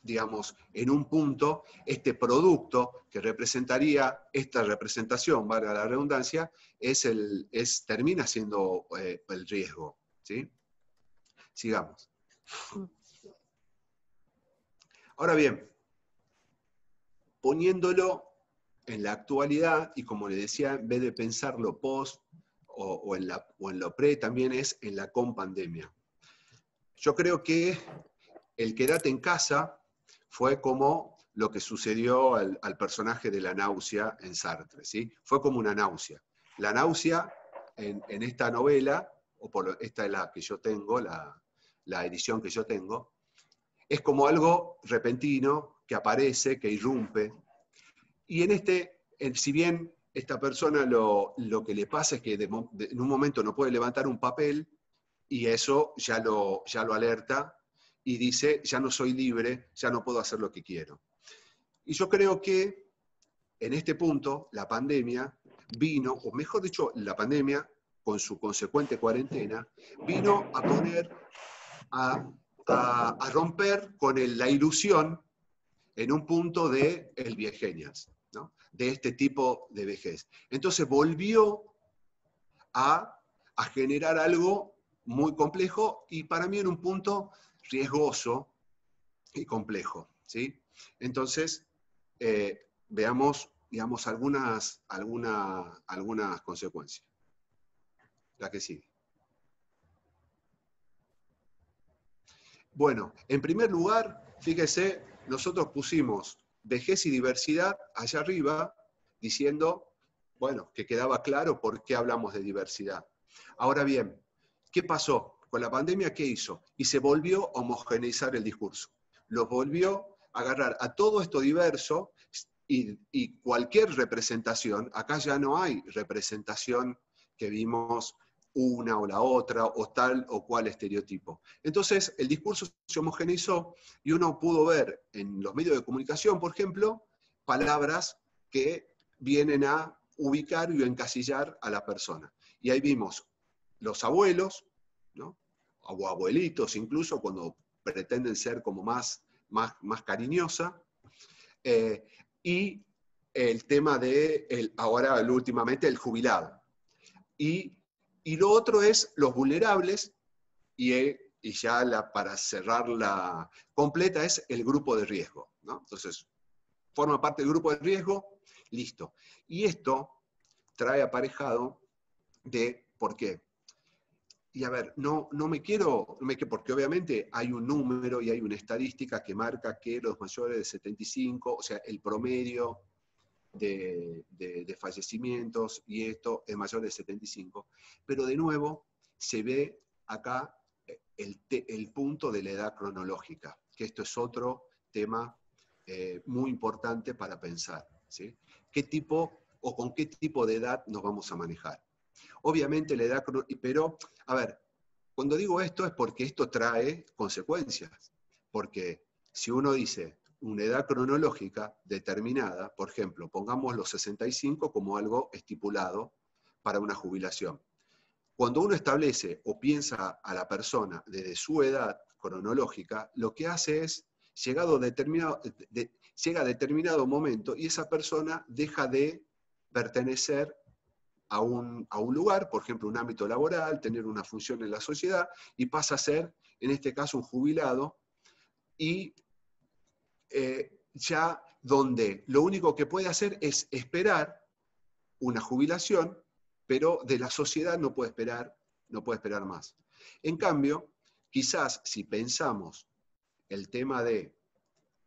digamos, en un punto, este producto que representaría, esta representación, valga la redundancia, termina siendo el riesgo, ¿sí? Sigamos. Ahora bien, poniéndolo en la actualidad, y como le decía, en vez de pensarlo post o en lo pre, también es en la compandemia. Yo creo que el quédate en casa fue como lo que sucedió al personaje de la náusea en Sartre, ¿sí? Fue como una náusea. La náusea en esta novela, esta es la que yo tengo, la edición que yo tengo, es como algo repentino que aparece, que irrumpe. Y si bien esta persona lo que le pasa es que en un momento no puede levantar un papel, y eso ya lo alerta, y dice, ya no soy libre, ya no puedo hacer lo que quiero. Y yo creo que en este punto la pandemia vino, o mejor dicho, la pandemia con su consecuente cuarentena, vino a poner, a romper con la ilusión en un punto de el viejenias, ¿no? De este tipo de vejez. Entonces volvió a generar algo muy complejo y para mí en un punto riesgoso y complejo, ¿sí? Entonces, veamos, digamos, algunas consecuencias. La que sigue. Bueno, en primer lugar, fíjese, nosotros pusimos vejez y diversidad allá arriba, diciendo, bueno, que quedaba claro por qué hablamos de diversidad. Ahora bien, ¿qué pasó? Con la pandemia, ¿qué hizo? Y se volvió a homogeneizar el discurso. Lo volvió a agarrar a todo esto diverso y cualquier representación, acá ya no hay representación que vimos una o la otra, o tal o cual estereotipo. Entonces, el discurso se homogeneizó y uno pudo ver en los medios de comunicación, por ejemplo, palabras que vienen a ubicar y encasillar a la persona. Y ahí vimos los abuelos, ¿no? O abuelitos incluso, cuando pretenden ser como más cariñosa, y el tema de, ahora últimamente, el jubilado. Y lo otro es los vulnerables, y ya para cerrarla completa es el grupo de riesgo, ¿no? Entonces, forma parte del grupo de riesgo, listo. Y esto trae aparejado de por qué. Y a ver, porque obviamente hay un número y hay una estadística que marca que los mayores de 75, o sea, el promedio de fallecimientos, y esto es mayor de 75, pero de nuevo se ve acá el punto de la edad cronológica, que esto es otro tema muy importante para pensar, ¿sí? ¿Qué tipo o con qué tipo de edad nos vamos a manejar? Obviamente la edad cronológica, pero, a ver, cuando digo esto es porque esto trae consecuencias, porque si uno dice una edad cronológica determinada, por ejemplo, pongamos los 65 como algo estipulado para una jubilación. Cuando uno establece o piensa a la persona desde su edad cronológica, lo que hace es llega a determinado momento y esa persona deja de pertenecer a un lugar, por ejemplo, un ámbito laboral, tener una función en la sociedad, y pasa a ser, en este caso, un jubilado, y ya donde lo único que puede hacer es esperar una jubilación, pero de la sociedad no puede esperar más. En cambio, quizás si pensamos el tema de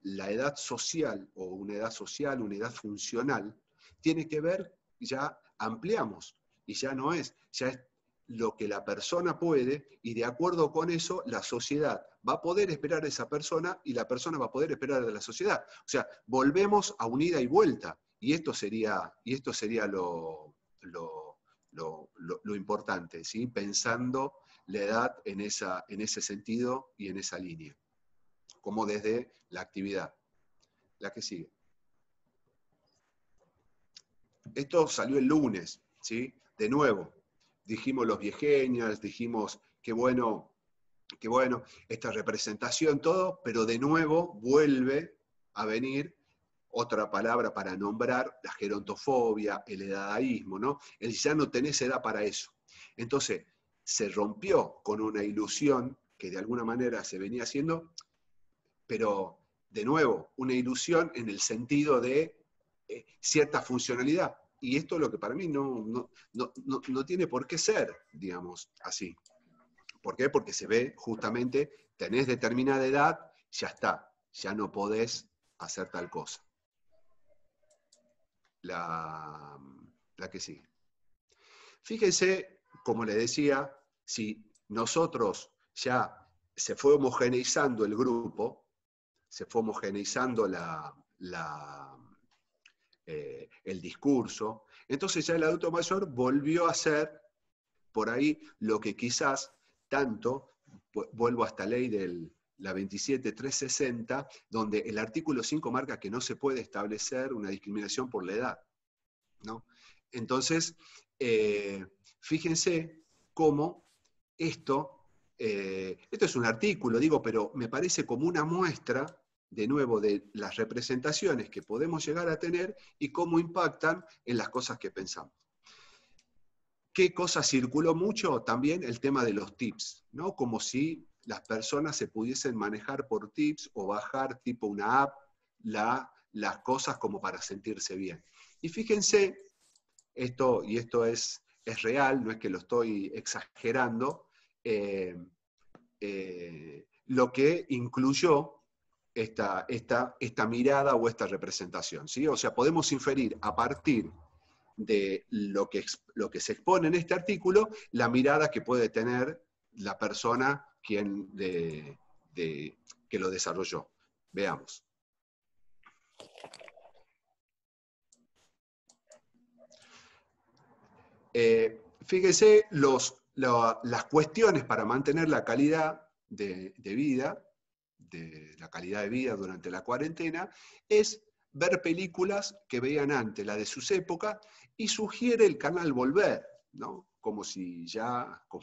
la edad social, o una edad funcional, tiene que ver, ya ampliamos, y ya es lo que la persona puede, y de acuerdo con eso, la sociedad va a poder esperar a esa persona, y la persona va a poder esperar de la sociedad. O sea, volvemos a un ida y vuelta, y esto sería lo importante, ¿sí? Pensando la edad en ese sentido y en esa línea, como desde la actividad. La que sigue. Esto salió el lunes, ¿sí? De nuevo, dijimos los viegenials, dijimos qué bueno, esta representación, todo, pero de nuevo vuelve a venir otra palabra para nombrar la gerontofobia, el dadaísmo, ¿no? El ya no tenés edad para eso. Entonces, se rompió con una ilusión que de alguna manera se venía haciendo, pero de nuevo, una ilusión en el sentido de cierta funcionalidad. Y esto es lo que para mí no tiene por qué ser, digamos, así. ¿Por qué? Porque se ve justamente, tenés determinada edad, ya está, ya no podés hacer tal cosa. La que sigue. Fíjense, como les decía, si nosotros ya se fue homogeneizando el grupo, se fue homogeneizando el discurso, entonces ya el adulto mayor volvió a ser por ahí lo que quizás tanto, vuelvo a esta ley de la 27.360, donde el artículo 5 marca que no se puede establecer una discriminación por la edad, ¿no? Entonces, fíjense cómo esto es un artículo, digo, pero me parece como una muestra, de nuevo, de las representaciones que podemos llegar a tener y cómo impactan en las cosas que pensamos. ¿Qué cosa circuló mucho? También el tema de los tips, ¿no? Como si las personas se pudiesen manejar por tips o bajar tipo una app las cosas como para sentirse bien. Y fíjense, esto es real, no es que lo estoy exagerando, lo que incluyó esta mirada o esta representación, ¿sí? O sea, podemos inferir a partir de lo que se expone en este artículo, la mirada que puede tener la persona que lo desarrolló. Veamos. Fíjese las cuestiones para mantener la calidad de vida, la calidad de vida durante la cuarentena, es ver películas que veían antes, la de sus épocas, y sugiere el canal Volver, ¿no? Como si ya, o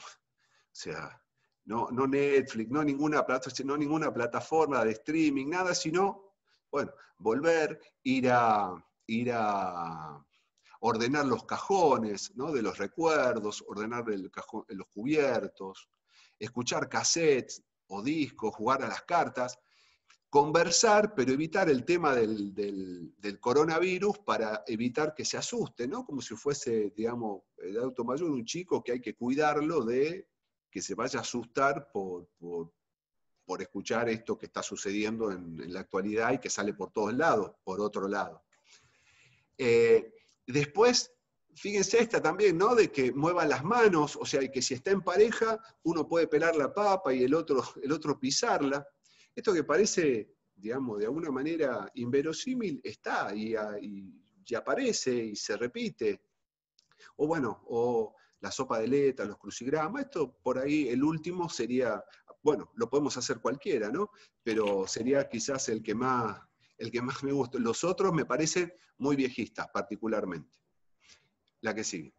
sea, no Netflix, no ninguna plataforma de streaming, nada, sino, bueno, Volver, ir a ordenar los cajones, ¿no? De los recuerdos, ordenar los cubiertos, escuchar cassettes o discos, jugar a las cartas, conversar, pero evitar el tema del coronavirus para evitar que se asuste, ¿no? Como si fuese, digamos, el adulto mayor, un chico que hay que cuidarlo de que se vaya a asustar por escuchar esto que está sucediendo en la actualidad y que sale por todos lados, por otro lado. Después, fíjense esta también, ¿no? De que muevan las manos, o sea, que si está en pareja, uno puede pelar la papa y el otro pisarla. Esto que parece, digamos, de alguna manera inverosímil, está y aparece y se repite. O bueno, o la sopa de letras, los crucigramas, esto por ahí, el último sería, bueno, lo podemos hacer cualquiera, ¿no? Pero sería quizás el que más me gusta. Los otros me parecen muy viejistas, particularmente. La que sigue.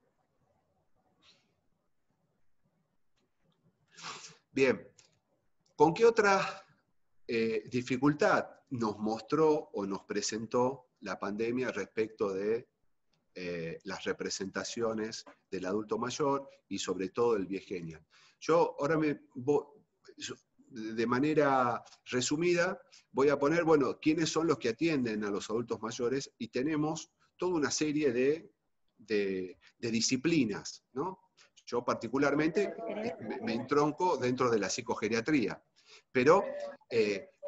Bien. ¿Con qué otra dificultad nos mostró o nos presentó la pandemia respecto de las representaciones del adulto mayor y sobre todo el viejenial. Yo ahora de manera resumida voy a poner, bueno, quiénes son los que atienden a los adultos mayores, y tenemos toda una serie de disciplinas, ¿no? Yo particularmente me entronco dentro de la psicogeriatría, pero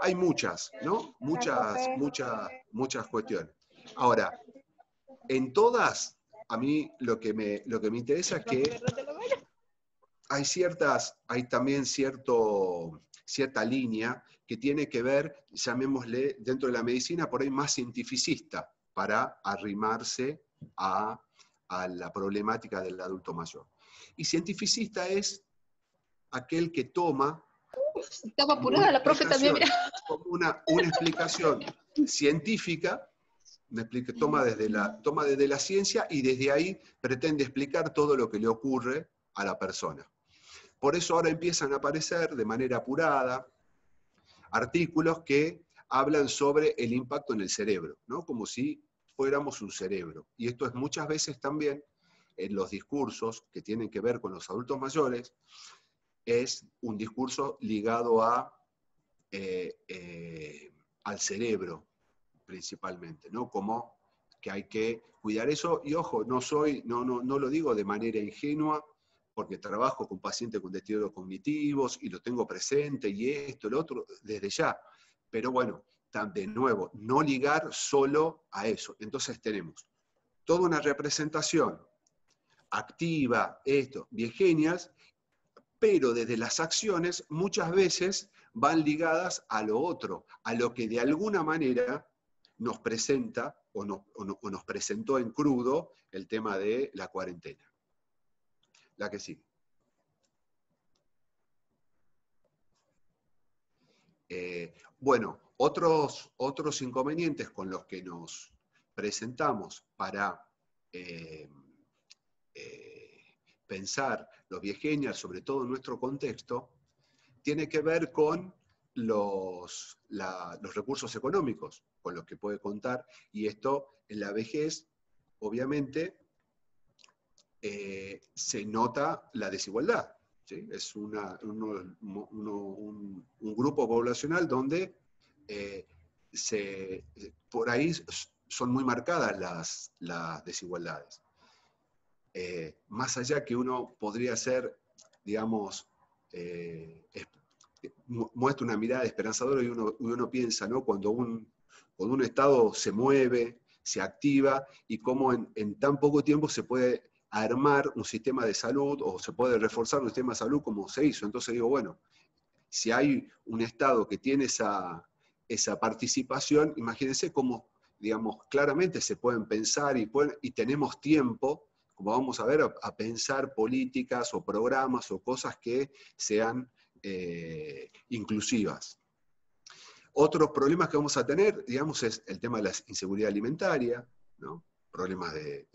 hay muchas, ¿no? Muchas cuestiones. Ahora, en todas, a mí lo que me interesa es que hay también cierta línea que tiene que ver, llamémosle, dentro de la medicina, por ahí más cientificista, para arrimarse a la problemática del adulto mayor. Y cientificista es aquel que toma Estaba apurada la profe también, mira. como una explicación científica, toma desde la ciencia y desde ahí pretende explicar todo lo que le ocurre a la persona. Por eso ahora empiezan a aparecer de manera apurada artículos que hablan sobre el impacto en el cerebro, ¿no? Como si fuéramos un cerebro. Y esto es muchas veces también en los discursos que tienen que ver con los adultos mayores, es un discurso ligado al cerebro principalmente, ¿no? Como que hay que cuidar eso. Y ojo, no lo digo de manera ingenua, porque trabajo con pacientes con deterioros cognitivos y lo tengo presente y esto, lo otro, desde ya. Pero bueno, de nuevo, no ligar solo a eso. Entonces tenemos toda una representación activa, viegenias, pero desde las acciones muchas veces van ligadas a lo otro, a lo que de alguna manera nos presenta o nos presentó en crudo el tema de la cuarentena. La que sigue. Bueno, otros inconvenientes con los que nos presentamos para pensar los viegenials, sobre todo en nuestro contexto, tiene que ver con los recursos económicos con los que puede contar, y esto en la vejez, obviamente, se nota la desigualdad, ¿sí? Es un grupo poblacional donde por ahí son muy marcadas las desigualdades. Más allá que uno podría ser, digamos, muestra una mirada esperanzadora y uno piensa, ¿no? Cuando un Estado se mueve, se activa, y cómo en tan poco tiempo se puede armar un sistema de salud o se puede reforzar un sistema de salud como se hizo. Entonces digo, bueno, si hay un Estado que tiene esa participación, imagínense cómo, digamos, claramente se pueden pensar y tenemos tiempo, como vamos a ver, a pensar políticas o programas o cosas que sean inclusivas. Otros problemas que vamos a tener, digamos, es el tema de la inseguridad alimentaria, ¿no? Problemas de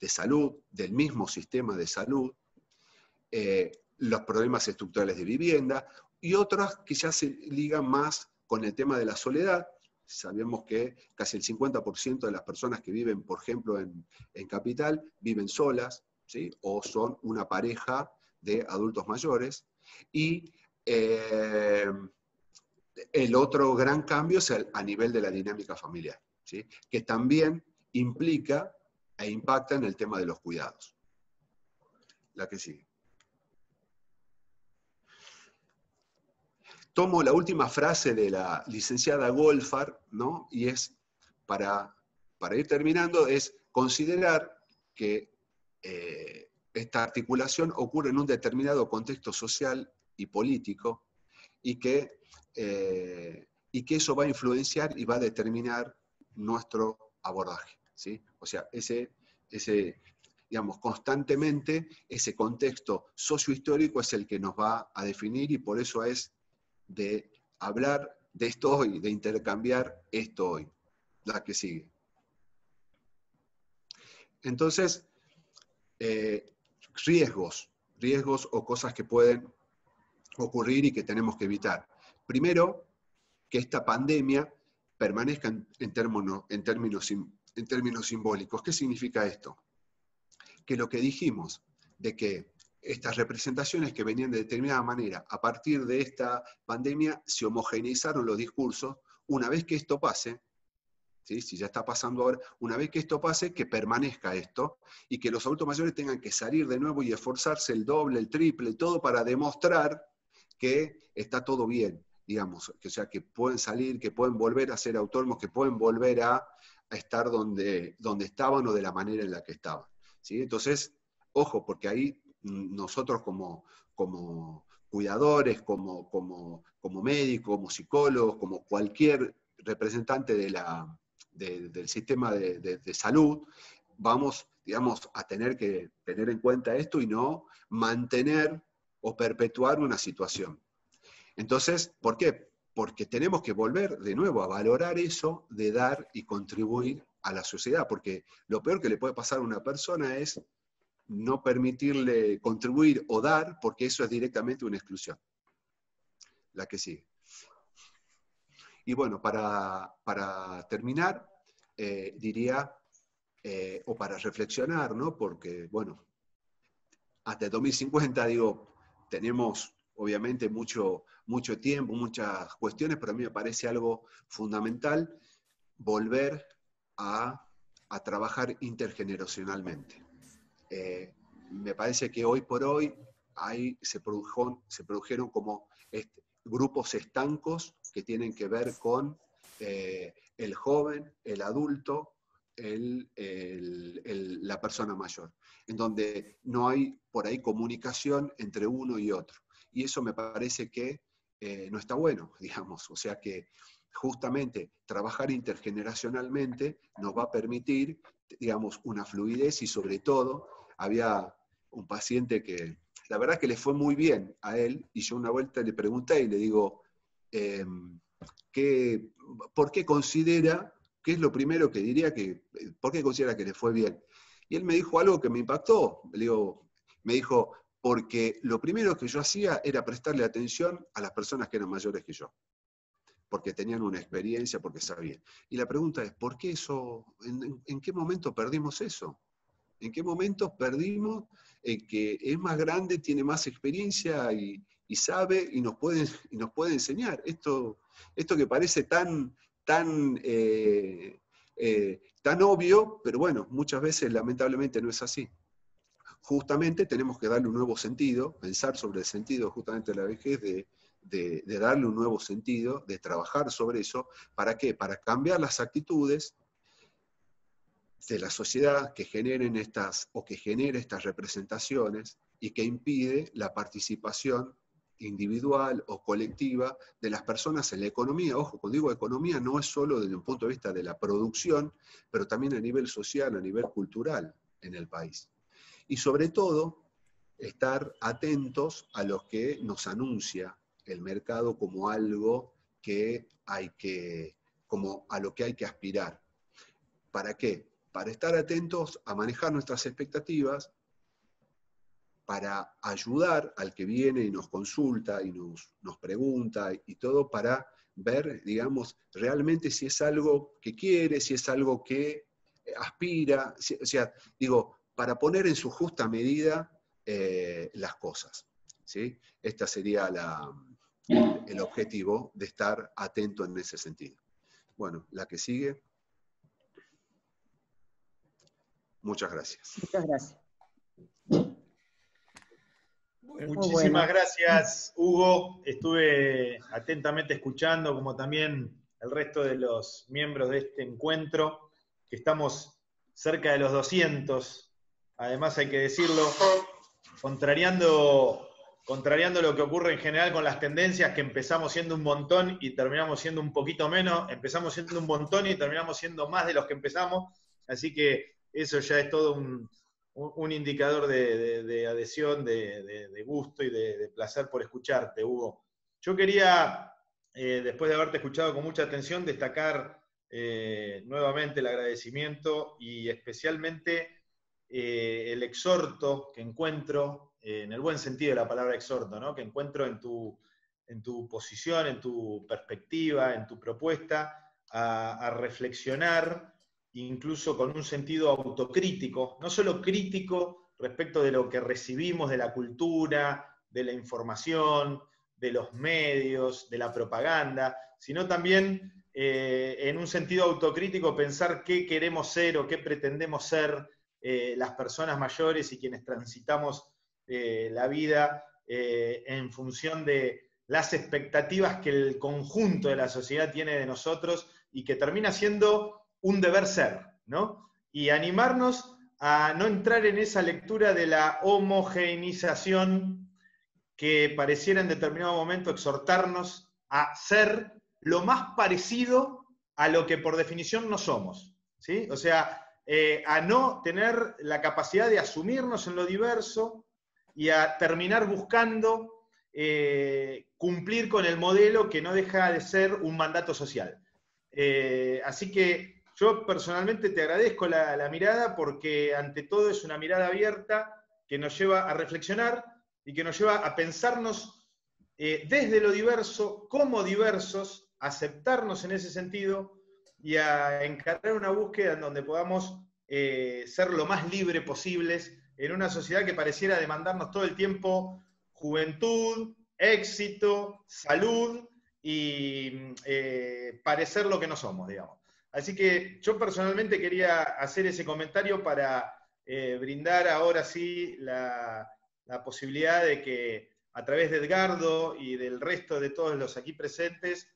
salud, del mismo sistema de salud, los problemas estructurales de vivienda, y otras que ya se ligan más con el tema de la soledad. Sabemos que casi el 50% de las personas que viven, por ejemplo, en Capital, viven solas, ¿sí? O son una pareja de adultos mayores. Y el otro gran cambio es a nivel de la dinámica familiar, ¿sí? Que también implica e impacta en el tema de los cuidados. La que sigue. Tomo la última frase de la licenciada Goldfarb, ¿no? Y es, para ir terminando, es considerar que esta articulación ocurre en un determinado contexto social y político, y que eso va a influenciar y va a determinar nuestro abordaje, ¿sí? O sea, digamos, constantemente ese contexto sociohistórico es el que nos va a definir, y por eso es de hablar de esto hoy, de intercambiar esto hoy. La que sigue. Entonces, riesgos o cosas que pueden ocurrir y que tenemos que evitar. Primero, que esta pandemia permanezca en términos simbólicos. ¿Qué significa esto? Que lo que dijimos de que estas representaciones que venían de determinada manera, a partir de esta pandemia se homogeneizaron los discursos. Una vez que esto pase, ¿sí? Si ya está pasando ahora, una vez que esto pase, que permanezca esto, y que los adultos mayores tengan que salir de nuevo y esforzarse el doble, el triple, todo para demostrar que está todo bien, digamos, o sea, que pueden salir, que pueden volver a ser autónomos, que pueden volver a estar donde estaban o de la manera en la que estaban, ¿sí? Entonces, ojo, porque ahí nosotros como cuidadores, como médicos, como psicólogos, como cualquier representante del sistema de salud, vamos, digamos, a tener que tener en cuenta esto y no mantener o perpetuar una situación. Entonces, ¿por qué? Porque tenemos que volver de nuevo a valorar eso de dar y contribuir a la sociedad, porque lo peor que le puede pasar a una persona es no permitirle contribuir o dar, porque eso es directamente una exclusión. La que sigue. Y bueno, para terminar, diría, o para reflexionar, ¿no? Porque, bueno, hasta el 2050, digo, tenemos obviamente mucho tiempo, muchas cuestiones, pero a mí me parece algo fundamental volver a trabajar intergeneracionalmente. Me parece que hoy por hoy se produjeron como grupos estancos que tienen que ver con el joven, el adulto, la persona mayor, en donde no hay por ahí comunicación entre uno y otro. Y eso me parece que no está bueno, digamos. O sea que justamente trabajar intergeneracionalmente nos va a permitir, digamos, una fluidez y sobre todo, había un paciente que la verdad que le fue muy bien a él y yo una vuelta le pregunté y le digo, ¿por qué considera, qué es lo primero que diría por qué considera que le fue bien? Y él me dijo algo que me impactó. Me dijo, porque lo primero que yo hacía era prestarle atención a las personas que eran mayores que yo, porque tenían una experiencia, porque sabían. Y la pregunta es, ¿por qué eso? ¿En qué momento perdimos eso? ¿En qué momento perdimos que es más grande, tiene más experiencia y sabe y nos puede enseñar? Esto que parece tan obvio, pero bueno, muchas veces lamentablemente no es así. Justamente tenemos que darle un nuevo sentido, pensar sobre el sentido justamente de la vejez, de darle un nuevo sentido, de trabajar sobre eso. ¿Para qué? Para cambiar las actitudes de la sociedad que generen que genere estas representaciones y que impide la participación individual o colectiva de las personas en la economía. Ojo, cuando digo economía no es solo desde un punto de vista de la producción, pero también a nivel social, a nivel cultural en el país. Y sobre todo, estar atentos a lo que nos anuncia el mercado como algo como a lo que hay que aspirar. ¿Para qué? Para estar atentos a manejar nuestras expectativas, para ayudar al que viene y nos consulta y nos pregunta y todo, para ver, digamos, realmente si es algo que quiere, si es algo que aspira, o sea, digo, para poner en su justa medida las cosas, ¿sí? Este sería el objetivo de estar atento en ese sentido. Bueno, la que sigue. Muchas gracias. Muchas gracias. Muchísimas gracias, Hugo. Estuve atentamente escuchando, como también el resto de los miembros de este encuentro, que estamos cerca de los 200. Además, hay que decirlo, contrariando lo que ocurre en general con las tendencias, que empezamos siendo un montón y terminamos siendo un poquito menos, empezamos siendo un montón y terminamos siendo más de los que empezamos. Así que eso ya es todo un indicador de adhesión, de gusto y de placer por escucharte, Hugo. Yo quería, después de haberte escuchado con mucha atención, destacar nuevamente el agradecimiento y especialmente el exhorto que encuentro, en el buen sentido de la palabra exhorto, ¿no? Que encuentro en tu en tu posición, en tu perspectiva, en tu propuesta, a reflexionar, incluso con un sentido autocrítico, no solo crítico respecto de lo que recibimos de la cultura, de la información, de los medios, de la propaganda, sino también en un sentido autocrítico pensar qué queremos ser o qué pretendemos ser las personas mayores y quienes transitamos la vida en función de las expectativas que el conjunto de la sociedad tiene de nosotros y que termina siendo un deber ser, ¿no? Y animarnos a no entrar en esa lectura de la homogeneización que pareciera en determinado momento exhortarnos a ser lo más parecido a lo que por definición no somos, ¿sí? O sea, a no tener la capacidad de asumirnos en lo diverso y a terminar buscando cumplir con el modelo que no deja de ser un mandato social. Así que yo personalmente te agradezco la mirada porque ante todo es una mirada abierta que nos lleva a reflexionar y que nos lleva a pensarnos desde lo diverso, como diversos, aceptarnos en ese sentido y a encarar una búsqueda en donde podamos ser lo más libre posibles en una sociedad que pareciera demandarnos todo el tiempo juventud, éxito, salud y parecer lo que no somos, digamos. Así que yo personalmente quería hacer ese comentario para brindar ahora sí la posibilidad de que a través de Edgardo y del resto de todos los aquí presentes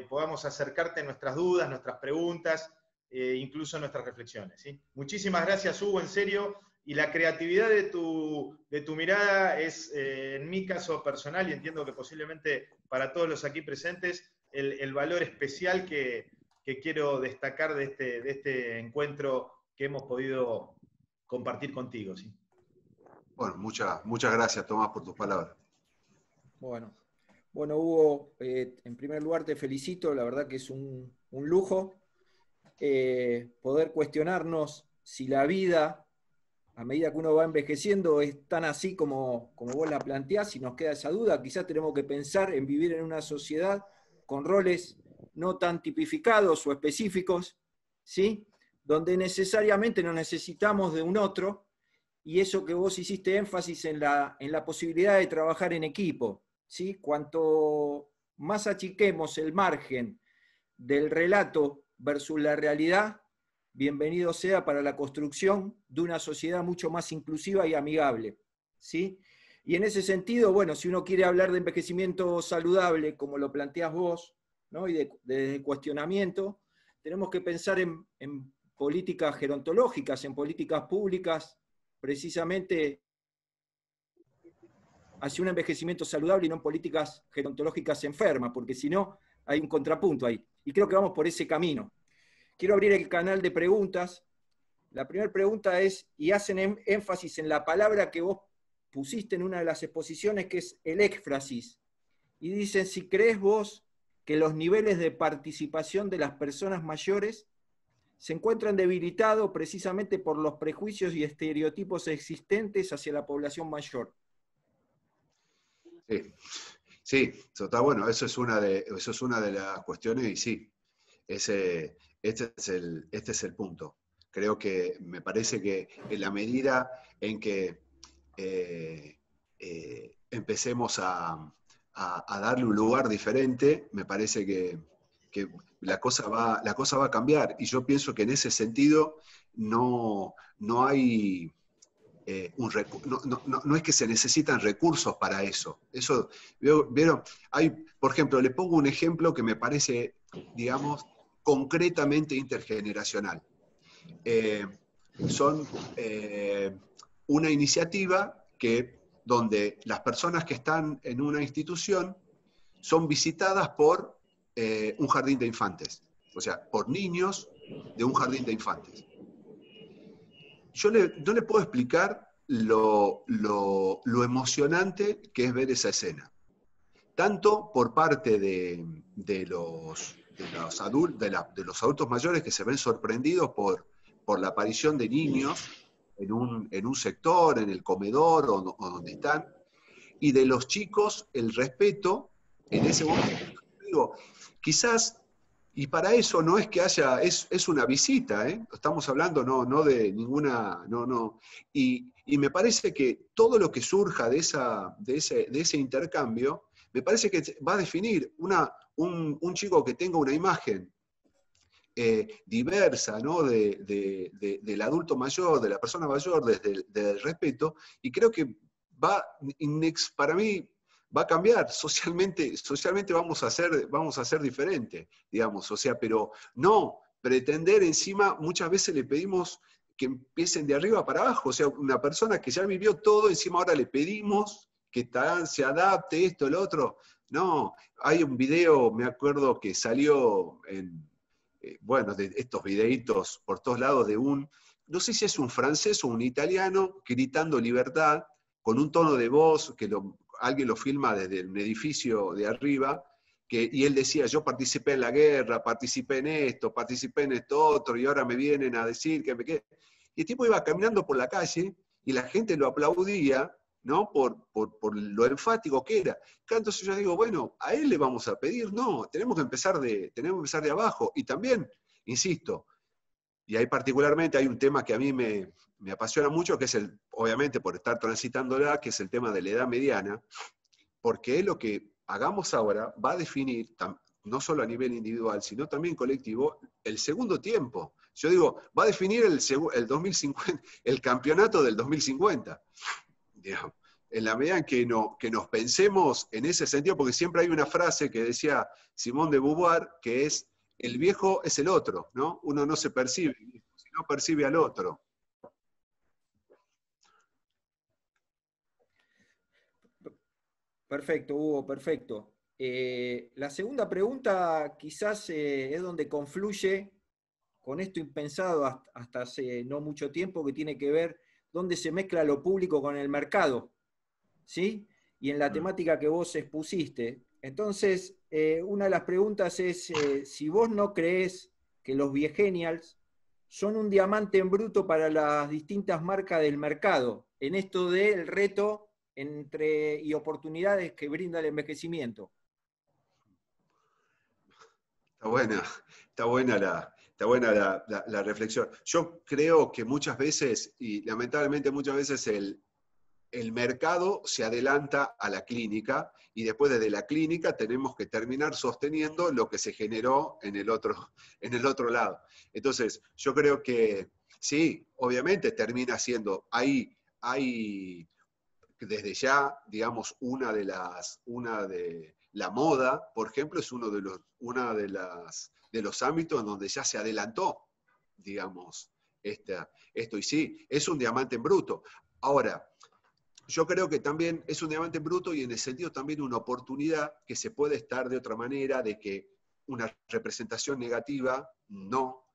podamos acercarte nuestras dudas, nuestras preguntas, incluso nuestras reflexiones, ¿sí? Muchísimas gracias, Hugo, en serio, y la creatividad de tu mirada es, en mi caso personal, y entiendo que posiblemente para todos los aquí presentes, el valor especial que quiero destacar de este encuentro que hemos podido compartir contigo, ¿sí? Bueno, muchas gracias, Tomás, por tus palabras. Bueno, Hugo, en primer lugar te felicito, la verdad que es un lujo poder cuestionarnos si la vida, a medida que uno va envejeciendo, es tan así como vos la planteás, y nos queda esa duda. Quizás tenemos que pensar en vivir en una sociedad con roles no tan tipificados o específicos, ¿sí? Donde necesariamente nos necesitamos de un otro, y eso que vos hiciste énfasis en la posibilidad de trabajar en equipo, ¿sí? Cuanto más achiquemos el margen del relato versus la realidad, bienvenido sea para la construcción de una sociedad mucho más inclusiva y amigable, ¿sí? Y en ese sentido, bueno, si uno quiere hablar de envejecimiento saludable, como lo planteás vos, ¿no? Y de cuestionamiento, tenemos que pensar en políticas gerontológicas, en políticas públicas, precisamente hacia un envejecimiento saludable y no en políticas gerontológicas enfermas, porque si no, hay un contrapunto ahí. Y creo que vamos por ese camino. Quiero abrir el canal de preguntas. La primera pregunta es, y hacen énfasis en la palabra que vos pusiste en una de las exposiciones, que es el éfrasis. Y dicen, si crees vos que los niveles de participación de las personas mayores se encuentran debilitados precisamente por los prejuicios y estereotipos existentes hacia la población mayor. Sí, está bueno, eso es una de las cuestiones, y sí, este es el punto. Creo que me parece que en la medida en que empecemos a darle un lugar diferente, me parece que la cosa va a cambiar, y yo pienso que en ese sentido no hay no es que se necesitan recursos para eso. ¿Vieron? Por ejemplo, le pongo un ejemplo que me parece, digamos, concretamente intergeneracional. Son una iniciativa donde las personas que están en una institución son visitadas por un jardín de infantes, o sea, por niños de un jardín de infantes. Yo no le puedo explicar lo emocionante que es ver esa escena. Tanto por parte de los adultos mayores, que se ven sorprendidos por la aparición de niños en un sector, en el comedor o donde están, y de los chicos el respeto en ese momento, digo, quizás, y para eso no es que haya, es una visita, ¿eh? Estamos hablando no de ninguna, y me parece que todo lo que surja de ese intercambio, me parece que va a definir un chico que tenga una imagen diversa, ¿no? Del adulto mayor, de la persona mayor, desde el respeto, y creo que para mí, va a cambiar, socialmente vamos a ser diferentes, digamos, o sea, pero no pretender encima, muchas veces le pedimos que empiecen de arriba para abajo, o sea, una persona que ya vivió todo, encima ahora le pedimos que se adapte esto, lo otro. No, hay un video, me acuerdo que salió bueno, de estos videitos por todos lados no sé si es un francés o un italiano, gritando libertad, con un tono de voz que alguien lo filma desde un edificio de arriba, y él decía, yo participé en la guerra, participé en esto otro, y ahora me vienen a decir que me quede. Y el tipo iba caminando por la calle, y la gente lo aplaudía, ¿no? Por lo enfático que era. Entonces yo digo, bueno, a él le vamos a pedir, no, tenemos que empezar de abajo. Y también, insisto, y ahí particularmente hay un tema que a mí me apasiona mucho, que es obviamente por estar transitándola, que es el tema de la edad mediana, porque es lo que hagamos ahora va a definir, no solo a nivel individual, sino también colectivo, el segundo tiempo. Yo digo, va a definir el 2050, el campeonato del 2050. Digamos, en la medida en que nos pensemos en ese sentido, porque siempre hay una frase que decía Simone de Beauvoir, que es, el viejo es el otro, ¿no? Uno no se percibe, sino percibe al otro. Perfecto, Hugo, perfecto. La segunda pregunta quizás es donde confluye con esto impensado hasta hace no mucho tiempo, que tiene que ver dónde se mezcla lo público con el mercado, ¿sí? Y en la temática que vos expusiste. Entonces, una de las preguntas es si vos no creés que los viegenials son un diamante en bruto para las distintas marcas del mercado, en esto del reto y oportunidades que brinda el envejecimiento. Está buena la reflexión. Yo creo que muchas veces, y lamentablemente muchas veces, el mercado se adelanta a la clínica, y después desde la clínica tenemos que terminar sosteniendo lo que se generó en el otro lado. Entonces, yo creo que sí, obviamente termina siendo, hay desde ya, digamos, la moda, por ejemplo, es uno de los ámbitos en donde ya se adelantó, digamos, esto. Y sí, es un diamante en bruto. Ahora, yo creo que también es un diamante en bruto, y en el sentido también una oportunidad que se puede estar de otra manera, de que una representación negativa, no,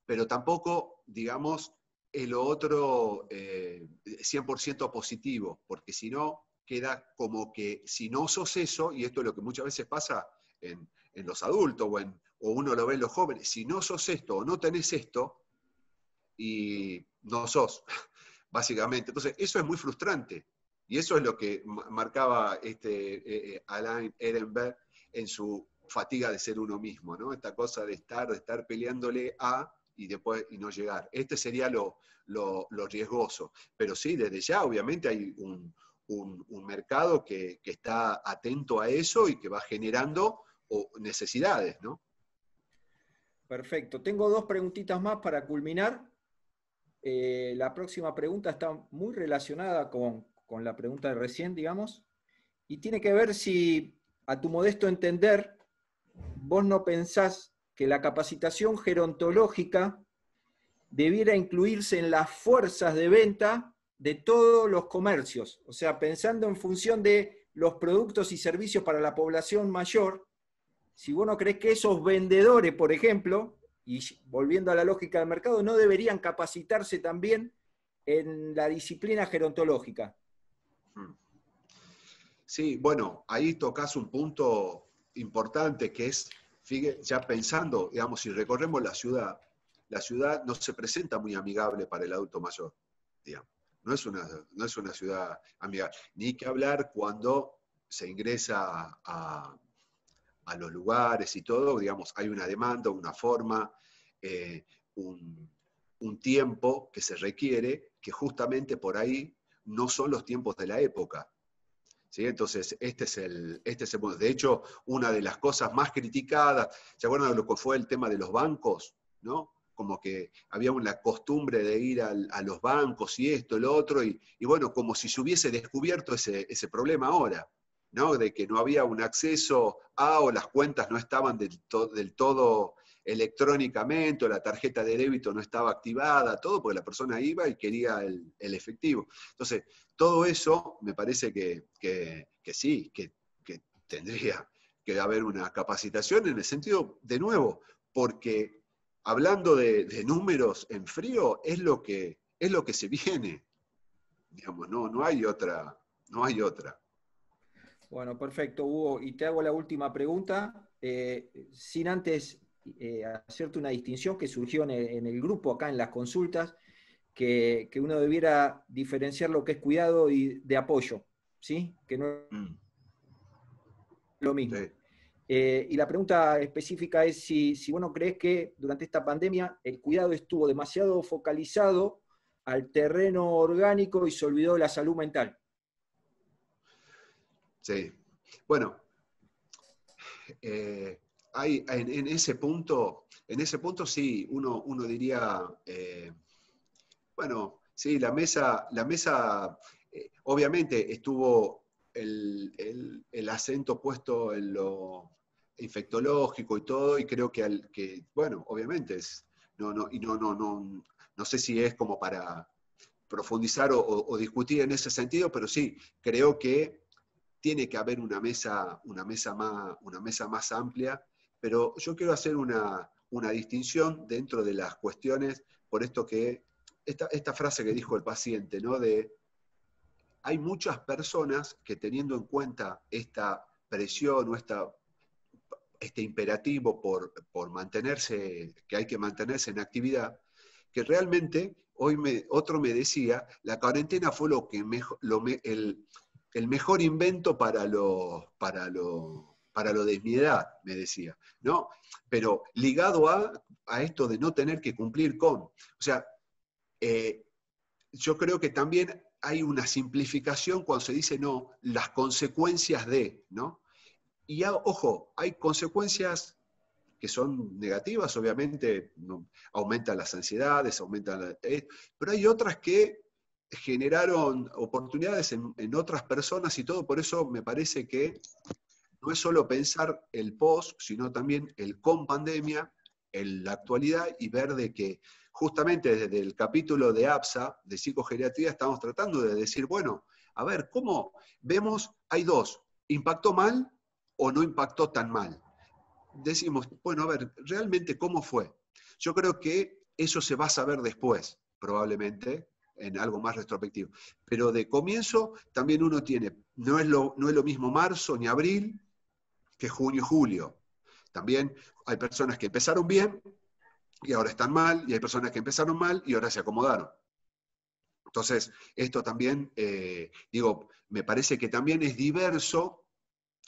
pero tampoco, digamos, el otro 100% positivo, porque si no, queda como que si no sos eso, y esto es lo que muchas veces pasa en los adultos, o uno lo ve en los jóvenes, si no sos esto o no tenés esto, y no sos, básicamente. Entonces, eso es muy frustrante, y eso es lo que marcaba Alain Ehrenberg en su fatiga de ser uno mismo, ¿no? Esta cosa de estar peleándole y no llegar. Este sería lo riesgoso. Pero sí, desde ya obviamente hay un mercado que está atento a eso y que va generando necesidades, ¿no? Perfecto. Tengo dos preguntitas más para culminar. La próxima pregunta está muy relacionada con la pregunta de recién, digamos, y tiene que ver si, a tu modesto entender, vos no pensás que la capacitación gerontológica debiera incluirse en las fuerzas de venta de todos los comercios, o sea, pensando en función de los productos y servicios para la población mayor. Si vos no creés que esos vendedores, por ejemplo, y volviendo a la lógica del mercado, no deberían capacitarse también en la disciplina gerontológica. Sí, bueno, ahí tocas un punto importante, que es, fíjate, ya pensando, digamos, si recorremos la ciudad no se presenta muy amigable para el adulto mayor, digamos. No es una ciudad amigable. Ni que hablar cuando se ingresa a los lugares y todo, digamos, hay una demanda, una forma, un tiempo que se requiere, que justamente por ahí no son los tiempos de la época. ¿Sí? Entonces, este es el punto. De hecho, una de las cosas más criticadas, ¿se acuerdan de lo que fue el tema de los bancos? ¿No? Como que había una costumbre de ir a los bancos y esto, lo otro, y bueno, como si se hubiese descubierto ese problema ahora, ¿no? De que no había un acceso o las cuentas no estaban del todo electrónicamente, o la tarjeta de débito no estaba activada, todo porque la persona iba y quería el efectivo. Entonces, todo eso me parece que sí, que tendría que haber una capacitación en el sentido, de nuevo, porque hablando de números en frío, es lo que se viene. Digamos, no hay otra. Bueno, perfecto, Hugo. Y te hago la última pregunta, sin antes hacerte una distinción que surgió en el grupo acá en las consultas, que uno debiera diferenciar lo que es cuidado y de apoyo, ¿sí? Que no es lo mismo. Sí. Y la pregunta específica es si vos no crees que durante esta pandemia el cuidado estuvo demasiado focalizado al terreno orgánico y se olvidó de la salud mental. Sí. Bueno, hay en ese punto sí, uno diría, bueno, sí, la mesa obviamente estuvo el acento puesto en lo infectológico y todo, y creo que bueno, obviamente no sé si es como para profundizar o discutir en ese sentido, pero sí, creo que tiene que haber una mesa más amplia, pero yo quiero hacer una distinción dentro de las cuestiones, por esto que, esta frase que dijo el paciente, ¿no? Hay muchas personas que, teniendo en cuenta esta presión o este imperativo por mantenerse, que hay que mantenerse en actividad, que realmente, otro me decía, la cuarentena fue el mejor invento para lo de mi edad, me decía, ¿no? Pero ligado a esto de no tener que cumplir con. O sea, yo creo que también hay una simplificación cuando se dice, no, las consecuencias de, ¿no? Y ojo, hay consecuencias que son negativas, obviamente, ¿no? Aumentan las ansiedades, pero hay otras que generaron oportunidades en otras personas y todo, por eso me parece que no es solo pensar el post, sino también el con pandemia, en la actualidad, y ver de que justamente desde el capítulo de APSA, de psicogeriatría, estamos tratando de decir, bueno, a ver, ¿cómo vemos? Hay dos, ¿impactó mal o no impactó tan mal? Decimos, bueno, a ver, ¿realmente cómo fue? Yo creo que eso se va a saber después, probablemente, en algo más retrospectivo. Pero de comienzo también uno tiene, no es lo mismo marzo ni abril que junio y julio. También hay personas que empezaron bien y ahora están mal, y hay personas que empezaron mal y ahora se acomodaron. Entonces, esto también, me parece que también es diverso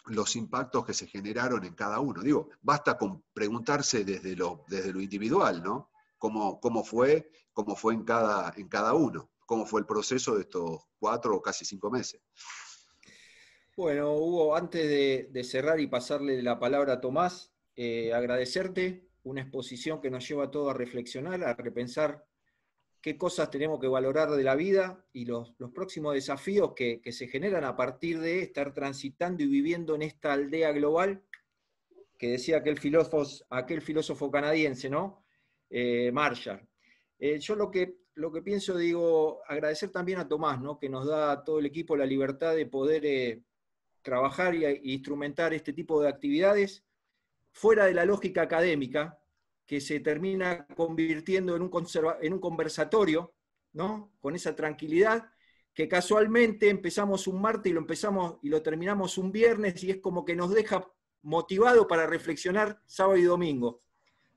los impactos que se generaron en cada uno. Basta con preguntarse desde lo individual, ¿no? ¿Cómo fue en cada uno? ¿Cómo fue el proceso de estos 4 o casi 5 meses? Bueno, Hugo, antes de cerrar y pasarle la palabra a Tomás, agradecerte una exposición que nos lleva a todos a reflexionar, a repensar qué cosas tenemos que valorar de la vida y los próximos desafíos que se generan a partir de estar transitando y viviendo en esta aldea global que decía aquel filósofo canadiense, ¿no? Marshall. Yo lo que pienso, agradecer también a Tomás, ¿no? Que nos da a todo el equipo la libertad de poder trabajar e instrumentar este tipo de actividades fuera de la lógica académica, que se termina convirtiendo en un conversatorio, ¿no? Con esa tranquilidad, que casualmente empezamos un martes y lo terminamos un viernes, y es como que nos deja motivado para reflexionar sábado y domingo.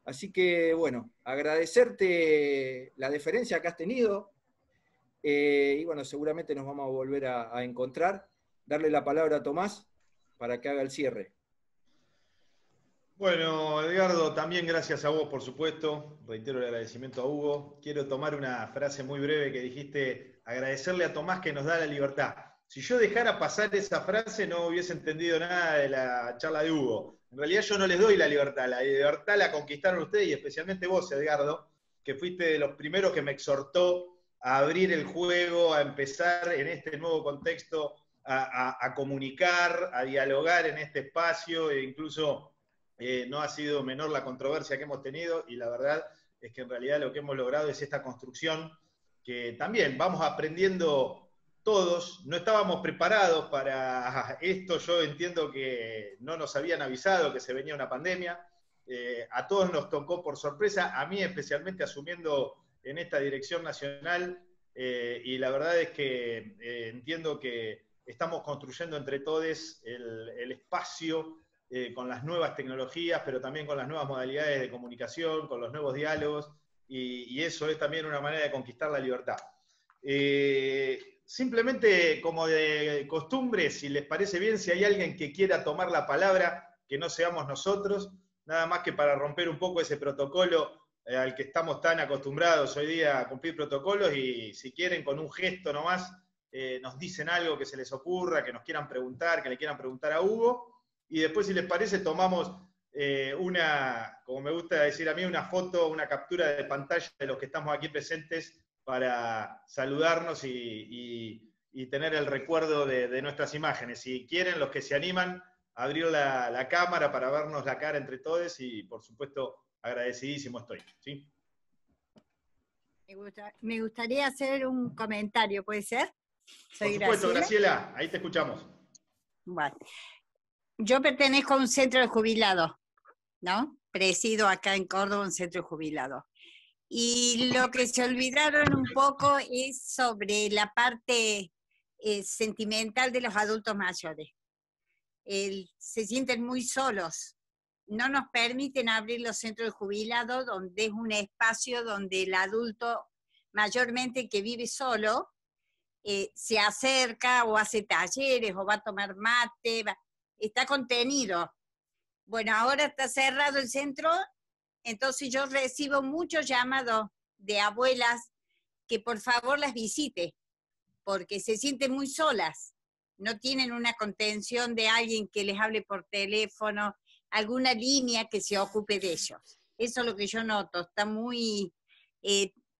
Así que, bueno, agradecerte la deferencia que has tenido, y bueno, seguramente nos vamos a volver a encontrar. Darle la palabra a Tomás para que haga el cierre. Bueno, Edgardo, también gracias a vos, por supuesto. Reitero el agradecimiento a Hugo. Quiero tomar una frase muy breve que dijiste, agradecerle a Tomás que nos da la libertad. Si yo dejara pasar esa frase, no hubiese entendido nada de la charla de Hugo. En realidad yo no les doy la libertad la conquistaron ustedes y especialmente vos, Edgardo, que fuiste de los primeros que me exhortó a abrir el juego, a empezar en este nuevo contexto, a comunicar, a dialogar en este espacio e incluso... no ha sido menor la controversia que hemos tenido y la verdad es que en realidad lo que hemos logrado es esta construcción que también vamos aprendiendo todos. No estábamos preparados para esto, yo entiendo que no nos habían avisado que se venía una pandemia, a todos nos tocó por sorpresa, a mí especialmente asumiendo en esta dirección nacional, y la verdad es que entiendo que estamos construyendo entre todos el espacio con las nuevas tecnologías, pero también con las nuevas modalidades de comunicación, con los nuevos diálogos, y eso es también una manera de conquistar la libertad. Simplemente, como de costumbre, si les parece bien, si hay alguien que quiera tomar la palabra, que no seamos nosotros, nada más que para romper un poco ese protocolo al que estamos tan acostumbrados hoy día a cumplir protocolos, y si quieren con un gesto nomás, nos dicen algo que se les ocurra, que nos quieran preguntar, que le quieran preguntar a Hugo, y después, si les parece, tomamos como me gusta decir a mí, una foto, una captura de pantalla de los que estamos aquí presentes para saludarnos y tener el recuerdo de nuestras imágenes. Si quieren, los que se animan, abrir la cámara para vernos la cara entre todos y, por supuesto, agradecidísimo estoy. ¿Sí? Me gustaría hacer un comentario, ¿puede ser? Por supuesto, Graciela, ahí te escuchamos. Bueno. Yo pertenezco a un centro de jubilados, ¿no? Presido acá en Córdoba un centro de jubilados. Y lo que se olvidaron un poco es sobre la parte sentimental de los adultos mayores. Se sienten muy solos. No nos permiten abrir los centros de jubilados, donde es un espacio donde el adulto, mayormente que vive solo, se acerca o hace talleres o va a tomar mate, está contenido. Bueno, ahora está cerrado el centro, entonces yo recibo muchos llamados de abuelas que por favor las visite, porque se sienten muy solas, no tienen una contención de alguien que les hable por teléfono, alguna línea que se ocupe de ellos. Eso es lo que yo noto, está muy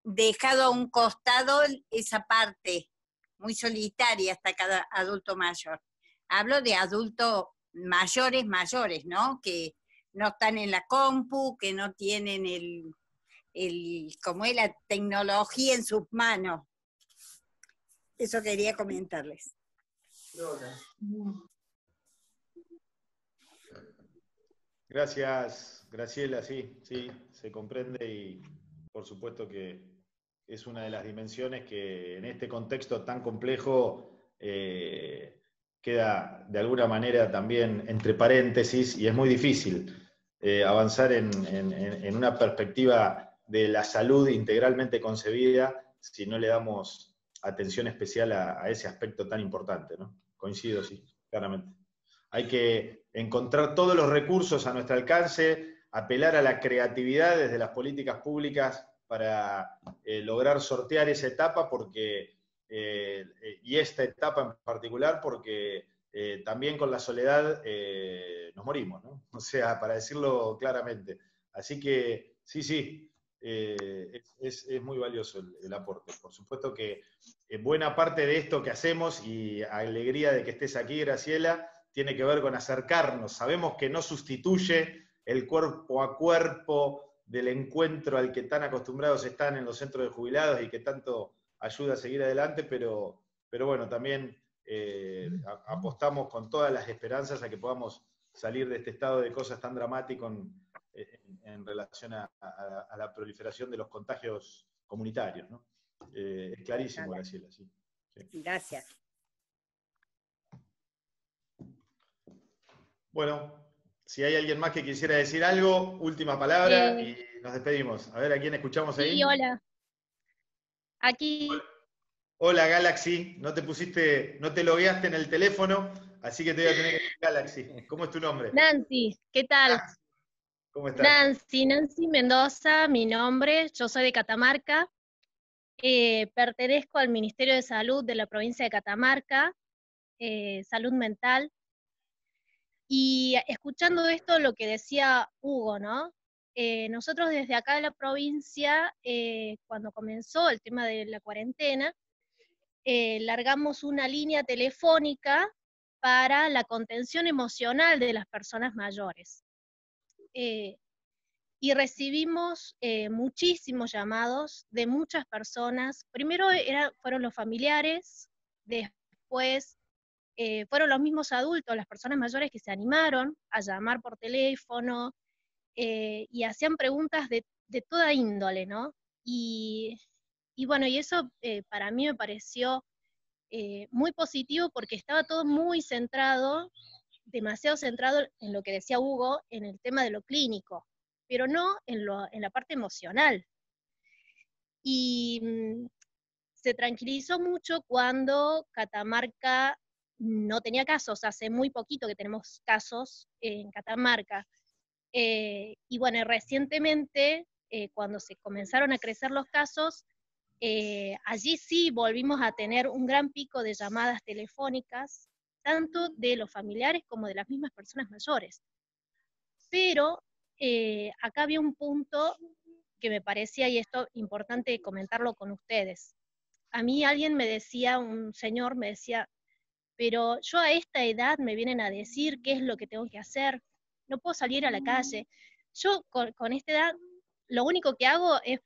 dejado a un costado esa parte, muy solitaria hasta cada adulto mayor. Hablo de adultos mayores, ¿no? Que no están en la compu, que no tienen como es la tecnología en sus manos. Eso quería comentarles. Gracias, Graciela, sí, se comprende y por supuesto que es una de las dimensiones que en este contexto tan complejo queda de alguna manera también entre paréntesis, y es muy difícil avanzar en una perspectiva de la salud integralmente concebida si no le damos atención especial a ese aspecto tan importante, ¿no? Coincido, sí, claramente. Hay que encontrar todos los recursos a nuestro alcance, apelar a la creatividad desde las políticas públicas para lograr sortear esa etapa, porque y esta etapa en particular, porque también con la soledad nos morimos, ¿no? O sea, para decirlo claramente. Así que sí, es muy valioso el aporte. Por supuesto que buena parte de esto que hacemos, y alegría de que estés aquí, Graciela, tiene que ver con acercarnos. Sabemos que no sustituye el cuerpo a cuerpo del encuentro al que tan acostumbrados están en los centros de jubilados y que tanto ayuda a seguir adelante, pero bueno, también apostamos con todas las esperanzas a que podamos salir de este estado de cosas tan dramático en relación a la proliferación de los contagios comunitarios, ¿no? Es clarísimo, Graciela. Sí. Gracias. Bueno, si hay alguien más que quisiera decir algo, última palabra y nos despedimos. A ver, ¿a quién escuchamos ahí? Sí, hola. Aquí. Hola, Galaxy. No te logueaste en el teléfono, así que te voy a tener que decir Galaxy. ¿Cómo es tu nombre? Nancy, ¿qué tal? ¿Cómo estás? Nancy Mendoza, mi nombre, yo soy de Catamarca, pertenezco al Ministerio de Salud de la provincia de Catamarca, salud mental, y escuchando esto, lo que decía Hugo, ¿no? Nosotros desde acá de la provincia, cuando comenzó el tema de la cuarentena, largamos una línea telefónica para la contención emocional de las personas mayores. Y recibimos muchísimos llamados de muchas personas. Primero fueron los familiares, después fueron los mismos adultos, las personas mayores que se animaron a llamar por teléfono y hacían preguntas de toda índole, ¿no? Y bueno, y eso para mí me pareció muy positivo porque estaba todo muy centrado, demasiado centrado en lo que decía Hugo, en el tema de lo clínico, pero no en la parte emocional. Y se tranquilizó mucho cuando Catamarca no tenía casos, hace muy poquito que tenemos casos en Catamarca. Y bueno, recientemente, cuando se comenzaron a crecer los casos, allí sí volvimos a tener un gran pico de llamadas telefónicas, tanto de los familiares como de las mismas personas mayores. Pero acá había un punto que me parecía, y esto importante comentarlo con ustedes. A mí alguien me decía, un señor me decía, pero yo a esta edad me vienen a decir qué es lo que tengo que hacer, no puedo salir a la calle. Yo con esta edad, lo único que hago es,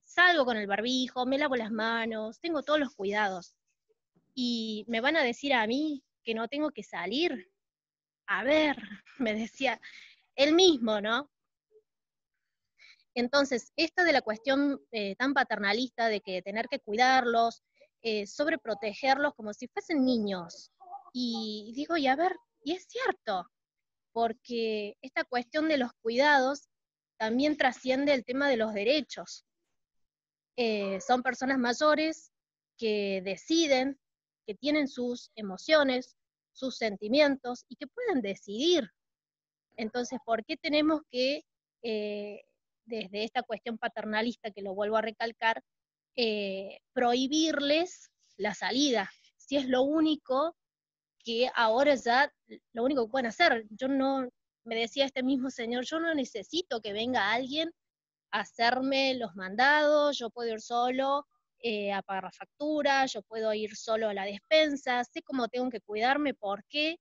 salgo con el barbijo, me lavo las manos, tengo todos los cuidados. Y me van a decir a mí que no tengo que salir. A ver, me decía él mismo, ¿no? Entonces, esta de la cuestión tan paternalista de que tener que cuidarlos, sobreprotegerlos como si fuesen niños. Y digo, y a ver, y es cierto, porque esta cuestión de los cuidados también trasciende el tema de los derechos. Son personas mayores que deciden, que tienen sus emociones, sus sentimientos, y que pueden decidir. Entonces, ¿por qué tenemos que, desde esta cuestión paternalista, que lo vuelvo a recalcar, prohibirles la salida? Si es lo único que ahora ya, lo único que pueden hacer. Yo no, me decía este mismo señor, yo no necesito que venga alguien a hacerme los mandados, yo puedo ir solo a pagar la factura, yo puedo ir solo a la despensa, sé cómo tengo que cuidarme, ¿por qué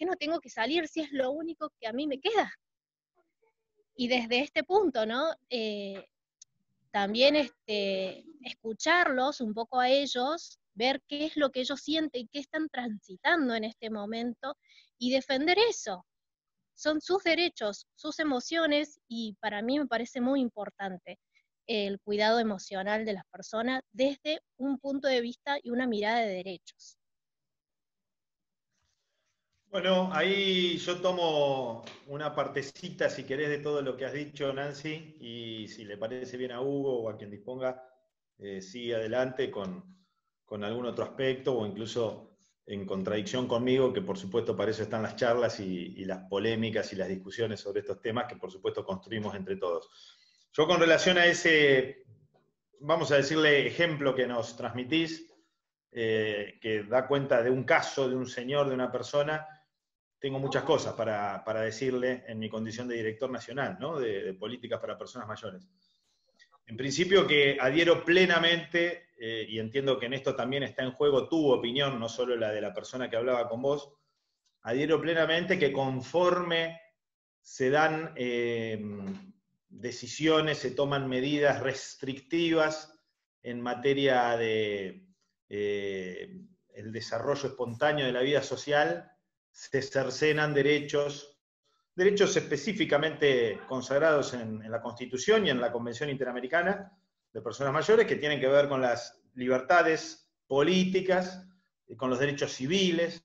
no tengo que salir si es lo único que a mí me queda? Y desde este punto, ¿no? También escucharlos un poco a ellos, ver qué es lo que ellos sienten, qué están transitando en este momento, y defender eso. Son sus derechos, sus emociones, y para mí me parece muy importante el cuidado emocional de las personas desde un punto de vista y una mirada de derechos. Bueno, ahí yo tomo una partecita, si querés, de todo lo que has dicho, Nancy, y si le parece bien a Hugo o a quien disponga, sigue adelante con algún otro aspecto, o incluso en contradicción conmigo, que por supuesto para eso están las charlas y las polémicas y las discusiones sobre estos temas, que por supuesto construimos entre todos. Yo con relación a ese, vamos a decirle, ejemplo que nos transmitís, que da cuenta de un caso, de un señor, de una persona, tengo muchas cosas para decirle en mi condición de director nacional, ¿no? de políticas para personas mayores. En principio que adhiero plenamente, y entiendo que en esto también está en juego tu opinión, no solo la de la persona que hablaba con vos, adhiero plenamente que conforme se dan decisiones, se toman medidas restrictivas en materia de el desarrollo espontáneo de la vida social, se cercenan derechos específicamente consagrados en la Constitución y en la Convención Interamericana de Personas Mayores, que tienen que ver con las libertades políticas, con los derechos civiles.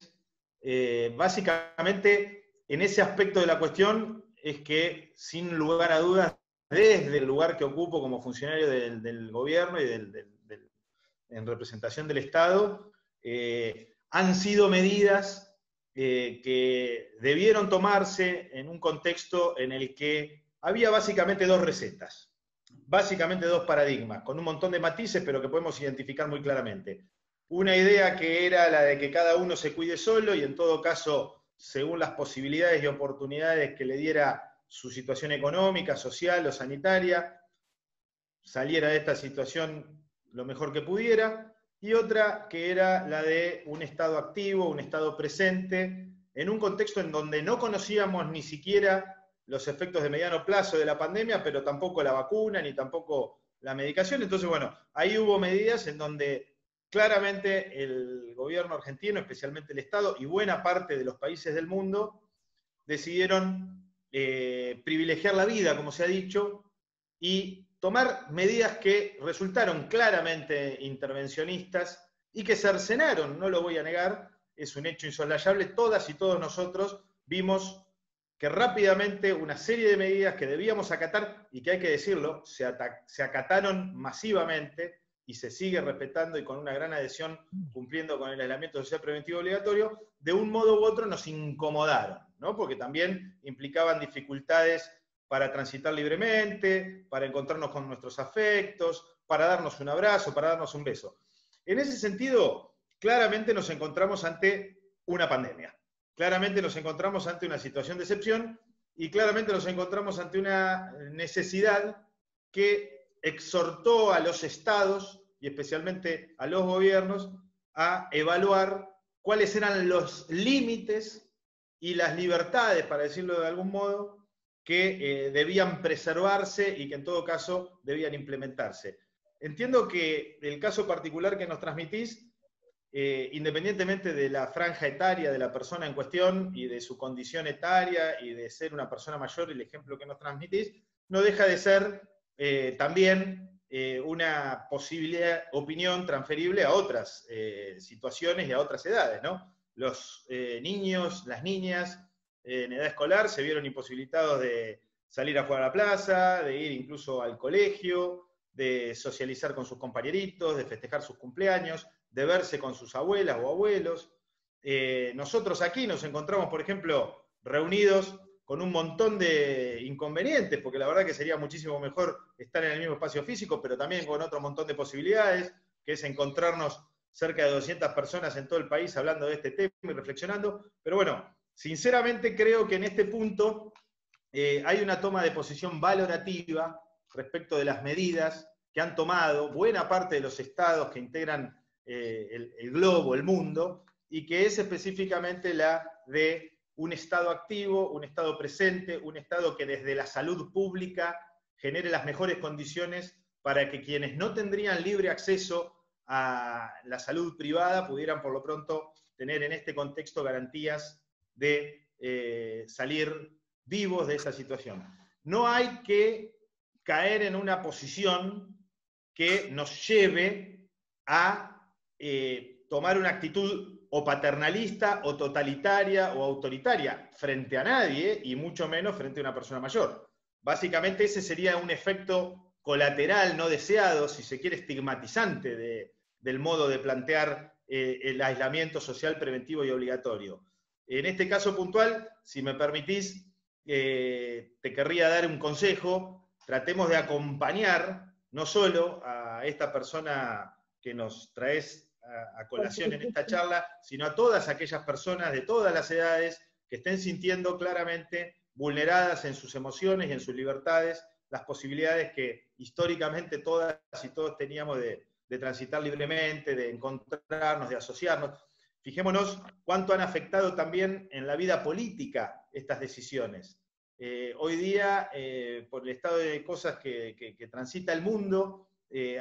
Básicamente, en ese aspecto de la cuestión es que, sin lugar a dudas, desde el lugar que ocupo como funcionario del gobierno y en representación del Estado, han sido medidas que debieron tomarse en un contexto en el que había básicamente dos recetas, básicamente dos paradigmas, con un montón de matices, pero que podemos identificar muy claramente. Una idea que era la de que cada uno se cuide solo y en todo caso, según las posibilidades y oportunidades que le diera su situación económica, social o sanitaria, saliera de esta situación lo mejor que pudiera, y otra que era la de un Estado activo, un Estado presente, en un contexto en donde no conocíamos ni siquiera los efectos de mediano plazo de la pandemia, pero tampoco la vacuna, ni tampoco la medicación. Entonces, bueno, ahí hubo medidas en donde claramente el gobierno argentino, especialmente el Estado, y buena parte de los países del mundo, decidieron privilegiar la vida, como se ha dicho, y tomar medidas que resultaron claramente intervencionistas y que cercenaron, no lo voy a negar, es un hecho insoslayable, todas y todos nosotros vimos que rápidamente una serie de medidas que debíamos acatar, y que hay que decirlo, se acataron masivamente y se sigue respetando y con una gran adhesión, cumpliendo con el aislamiento social preventivo obligatorio, de un modo u otro nos incomodaron, ¿no? Porque también implicaban dificultades para transitar libremente, para encontrarnos con nuestros afectos, para darnos un abrazo, para darnos un beso. En ese sentido, claramente nos encontramos ante una pandemia. Claramente nos encontramos ante una situación de excepción y claramente nos encontramos ante una necesidad que exhortó a los estados y especialmente a los gobiernos a evaluar cuáles eran los límites y las libertades, para decirlo de algún modo, que debían preservarse y que en todo caso debían implementarse. Entiendo que el caso particular que nos transmitís, independientemente de la franja etaria de la persona en cuestión y de su condición etaria y de ser una persona mayor, el ejemplo que nos transmitís, no deja de ser también una posible opinión transferible a otras situaciones y a otras edades, ¿no? Los niños, las niñas en edad escolar se vieron imposibilitados de salir a jugar a la plaza, de ir incluso al colegio, de socializar con sus compañeritos, de festejar sus cumpleaños, de verse con sus abuelas o abuelos. Nosotros aquí nos encontramos, por ejemplo, reunidos con un montón de inconvenientes, porque la verdad que sería muchísimo mejor estar en el mismo espacio físico, pero también con otro montón de posibilidades, que es encontrarnos cerca de 200 personas en todo el país hablando de este tema y reflexionando. Pero bueno, sinceramente creo que en este punto hay una toma de posición valorativa respecto de las medidas que han tomado buena parte de los estados que integran el globo, el mundo, y que es específicamente la de un Estado activo, un Estado presente, un Estado que desde la salud pública genere las mejores condiciones para que quienes no tendrían libre acceso a la salud privada pudieran por lo pronto tener en este contexto garantías de salir vivos de esa situación. No hay que caer en una posición que nos lleve a tomar una actitud o paternalista, o totalitaria, o autoritaria, frente a nadie, y mucho menos frente a una persona mayor. Básicamente ese sería un efecto colateral, no deseado, si se quiere estigmatizante, del modo de plantear el aislamiento social preventivo y obligatorio. En este caso puntual, si me permitís, te querría dar un consejo. Tratemos de acompañar no solo a esta persona que nos traes a colación en esta charla, sino a todas aquellas personas de todas las edades que estén sintiendo claramente vulneradas en sus emociones y en sus libertades las posibilidades que históricamente todas y todos teníamos de transitar libremente, de encontrarnos, de asociarnos. Fijémonos cuánto han afectado también en la vida política estas decisiones. Hoy día, por el estado de cosas que transita el mundo,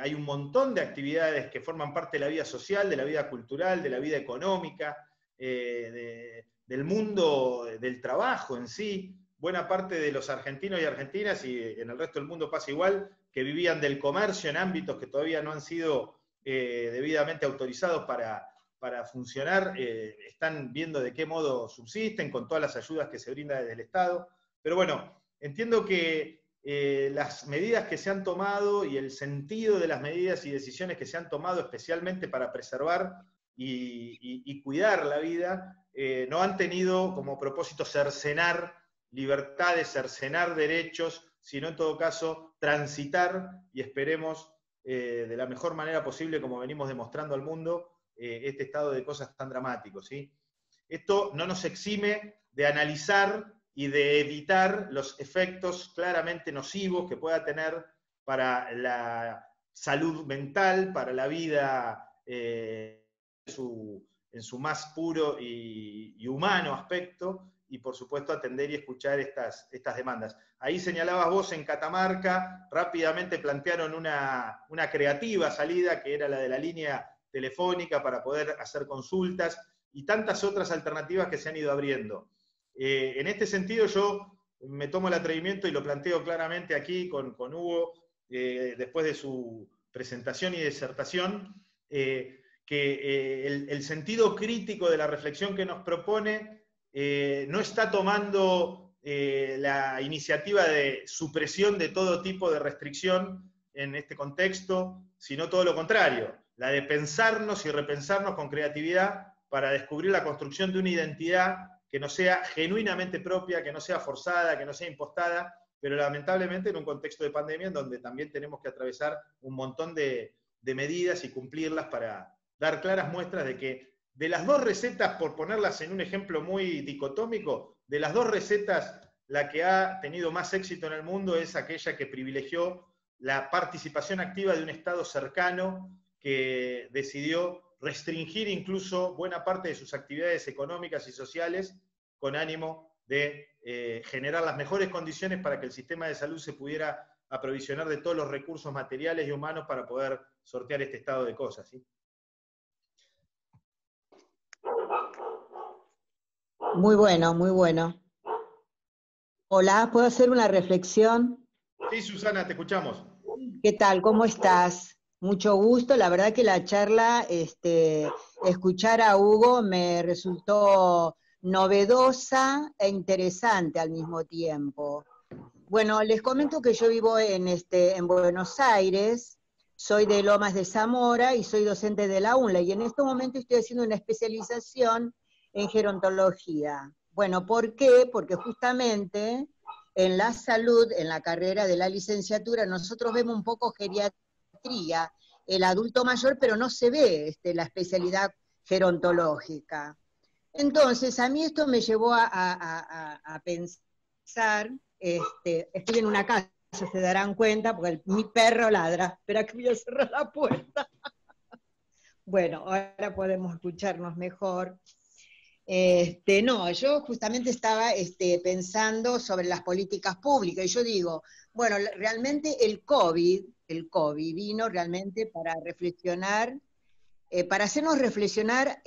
hay un montón de actividades que forman parte de la vida social, de la vida cultural, de la vida económica, del mundo del trabajo en sí. Buena parte de los argentinos y argentinas, y en el resto del mundo pasa igual, que vivían del comercio en ámbitos que todavía no han sido debidamente autorizados para funcionar, están viendo de qué modo subsisten con todas las ayudas que se brindan desde el Estado. Pero bueno, entiendo que las medidas que se han tomado y el sentido de las medidas y decisiones que se han tomado especialmente para preservar y cuidar la vida, no han tenido como propósito cercenar libertades, cercenar derechos, sino en todo caso transitar, y esperemos de la mejor manera posible, como venimos demostrando al mundo, este estado de cosas tan dramático, ¿sí? Esto no nos exime de analizar y de evitar los efectos claramente nocivos que pueda tener para la salud mental, para la vida en su más puro y humano aspecto, y por supuesto atender y escuchar estas demandas. Ahí señalabas vos en Catamarca, rápidamente plantearon una creativa salida, que era la de la línea telefónica para poder hacer consultas, y tantas otras alternativas que se han ido abriendo. En este sentido yo me tomo el atrevimiento y lo planteo claramente aquí con Hugo, después de su presentación y disertación, que el sentido crítico de la reflexión que nos propone no está tomando la iniciativa de supresión de todo tipo de restricción en este contexto, sino todo lo contrario, la de pensarnos y repensarnos con creatividad para descubrir la construcción de una identidad que no sea genuinamente propia, que no sea forzada, que no sea impostada, pero lamentablemente en un contexto de pandemia en donde también tenemos que atravesar un montón de medidas y cumplirlas para dar claras muestras de que de las dos recetas, por ponerlas en un ejemplo muy dicotómico, de las dos recetas, la que ha tenido más éxito en el mundo es aquella que privilegió la participación activa de un Estado cercano que decidió restringir incluso buena parte de sus actividades económicas y sociales con ánimo de generar las mejores condiciones para que el sistema de salud se pudiera aprovisionar de todos los recursos materiales y humanos para poder sortear este estado de cosas, ¿sí? Muy bueno, muy bueno. Hola, ¿puedo hacer una reflexión? Sí, Susana, te escuchamos. ¿Qué tal? ¿Cómo estás? Mucho gusto. La verdad que la charla, escuchar a Hugo me resultó novedosa e interesante al mismo tiempo. Bueno, les comento que yo vivo en Buenos Aires, soy de Lomas de Zamora y soy docente de la UNLA, y en este momento estoy haciendo una especialización en gerontología. Bueno, ¿por qué? Porque justamente en la salud, en la carrera de la licenciatura, nosotros vemos un poco geriatría, el adulto mayor, pero no se ve la especialidad gerontológica. Entonces, a mí esto me llevó a pensar, estoy en una casa, se darán cuenta, porque mi perro ladra. Espera que voy a cerrar la puerta. Bueno, ahora podemos escucharnos mejor. No, yo justamente estaba pensando sobre las políticas públicas, y yo digo, bueno, realmente el COVID vino realmente para reflexionar, para hacernos reflexionar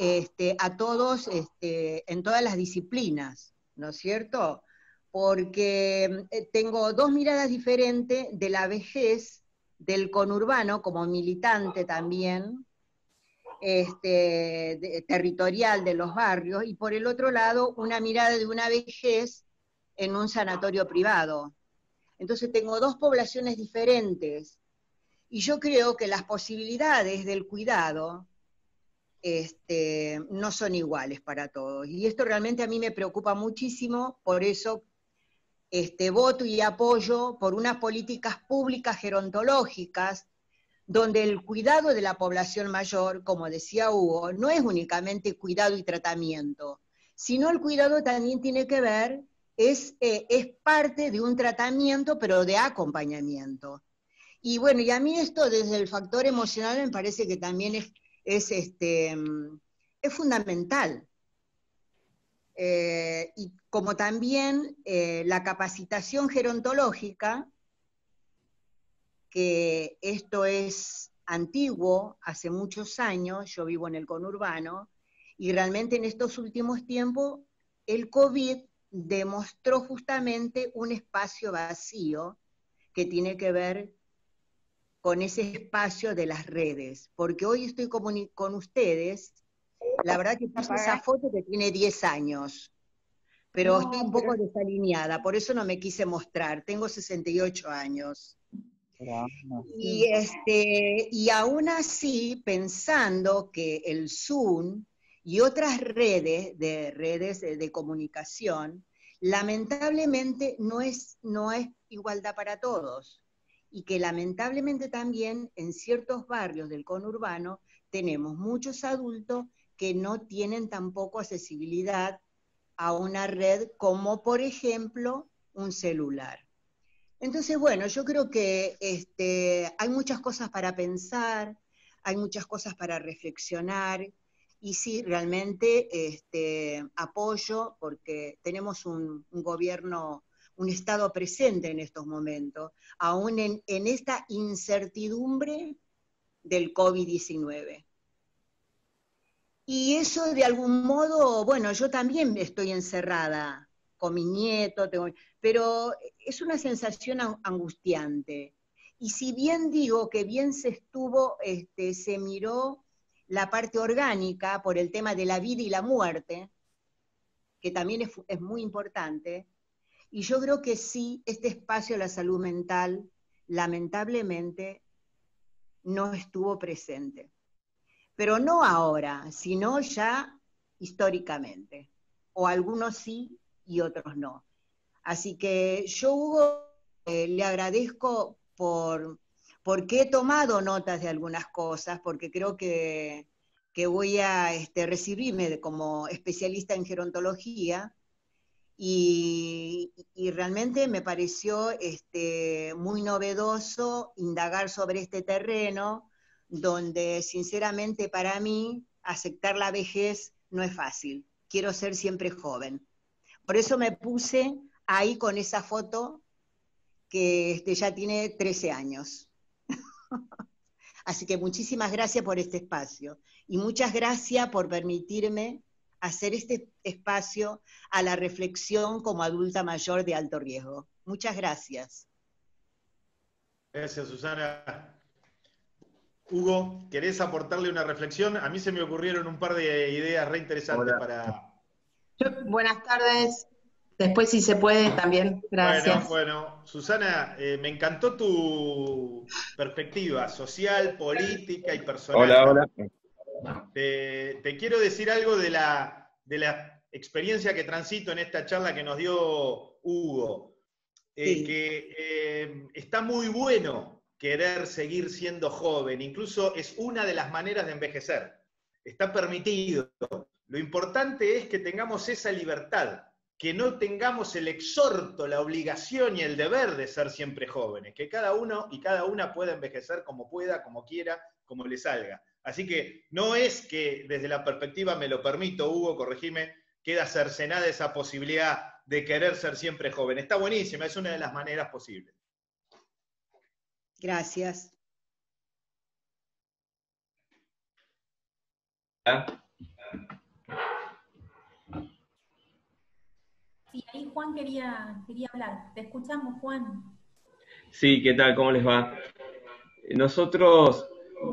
a todos en todas las disciplinas, ¿no es cierto? Porque tengo dos miradas diferentes de la vejez, del conurbano como militante también, territorial de los barrios, y por el otro lado una mirada de una vejez en un sanatorio privado. Entonces tengo dos poblaciones diferentes, y yo creo que las posibilidades del cuidado no son iguales para todos, y esto realmente a mí me preocupa muchísimo. Por eso voto y apoyo por unas políticas públicas gerontológicas donde el cuidado de la población mayor, como decía Hugo, no es únicamente cuidado y tratamiento, sino el cuidado también tiene que ver, es parte de un tratamiento, pero de acompañamiento. Y bueno, y a mí esto desde el factor emocional me parece que también es fundamental. Y como también la capacitación gerontológica, que esto es antiguo, hace muchos años, yo vivo en el conurbano, y realmente en estos últimos tiempos el COVID demostró justamente un espacio vacío que tiene que ver con ese espacio de las redes, porque hoy estoy con ustedes, la verdad que puse esa foto que tiene 10 años, pero estoy un poco desalineada, por eso no me quise mostrar, tengo 68 años. Y aún así, pensando que el Zoom y otras redes de comunicación, lamentablemente no es igualdad para todos. Y que lamentablemente también en ciertos barrios del conurbano tenemos muchos adultos que no tienen tampoco accesibilidad a una red como, por ejemplo, un celular. Entonces, bueno, yo creo que hay muchas cosas para pensar, hay muchas cosas para reflexionar, y sí, realmente apoyo, porque tenemos un gobierno, un Estado presente en estos momentos, aún en esta incertidumbre del COVID-19. Y eso de algún modo, bueno, yo también estoy encerrada con mi nieto, pero es una sensación angustiante. Y si bien digo que bien se miró la parte orgánica por el tema de la vida y la muerte, que también es muy importante, y yo creo que sí, este espacio de la salud mental, lamentablemente, no estuvo presente. Pero no ahora, sino ya históricamente. O algunos sí y otros no. Así que yo, Hugo, le agradezco porque he tomado notas de algunas cosas, porque creo que voy a recibirme como especialista en gerontología, y realmente me pareció muy novedoso indagar sobre este terreno, donde sinceramente para mí aceptar la vejez no es fácil. Quiero ser siempre joven. Por eso me puse ahí con esa foto que ya tiene 13 años. Así que muchísimas gracias por este espacio. Y muchas gracias por permitirme hacer este espacio a la reflexión como adulta mayor de alto riesgo. Muchas gracias. Gracias, Susana. Hugo, ¿querés aportarle una reflexión? A mí se me ocurrieron un par de ideas re interesantes para... Buenas tardes. Después, si se puede, también. Gracias. Bueno, Susana, me encantó tu perspectiva social, política y personal. Hola. Te quiero decir algo de la experiencia que transito en esta charla que nos dio Hugo. Sí. Que está muy bueno querer seguir siendo joven, incluso es una de las maneras de envejecer. Está permitido. Lo importante es que tengamos esa libertad, que no tengamos el exhorto, la obligación y el deber de ser siempre jóvenes, que cada uno y cada una pueda envejecer como pueda, como quiera, como le salga. Así que no es que desde la perspectiva, me lo permito, Hugo, corregime, queda cercenada esa posibilidad de querer ser siempre joven. Está buenísima, es una de las maneras posibles. Gracias. Sí, ahí Juan quería hablar. Te escuchamos, Juan. Sí, ¿qué tal? ¿Cómo les va? Nosotros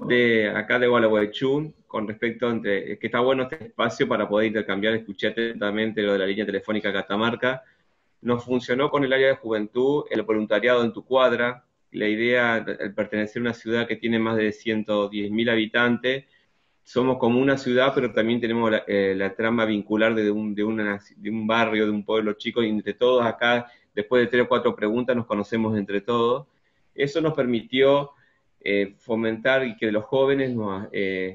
de acá de Gualeguaychú, con respecto a que está bueno este espacio para poder intercambiar, escuché atentamente lo de la línea telefónica Catamarca. Nos funcionó con el área de juventud, el voluntariado en tu cuadra, la idea de pertenecer a una ciudad que tiene más de 110.000 habitantes. Somos como una ciudad, pero también tenemos la trama vincular de un barrio, de un pueblo chico, y entre todos acá, después de 3 o 4 preguntas, nos conocemos entre todos. Eso nos permitió fomentar y que los jóvenes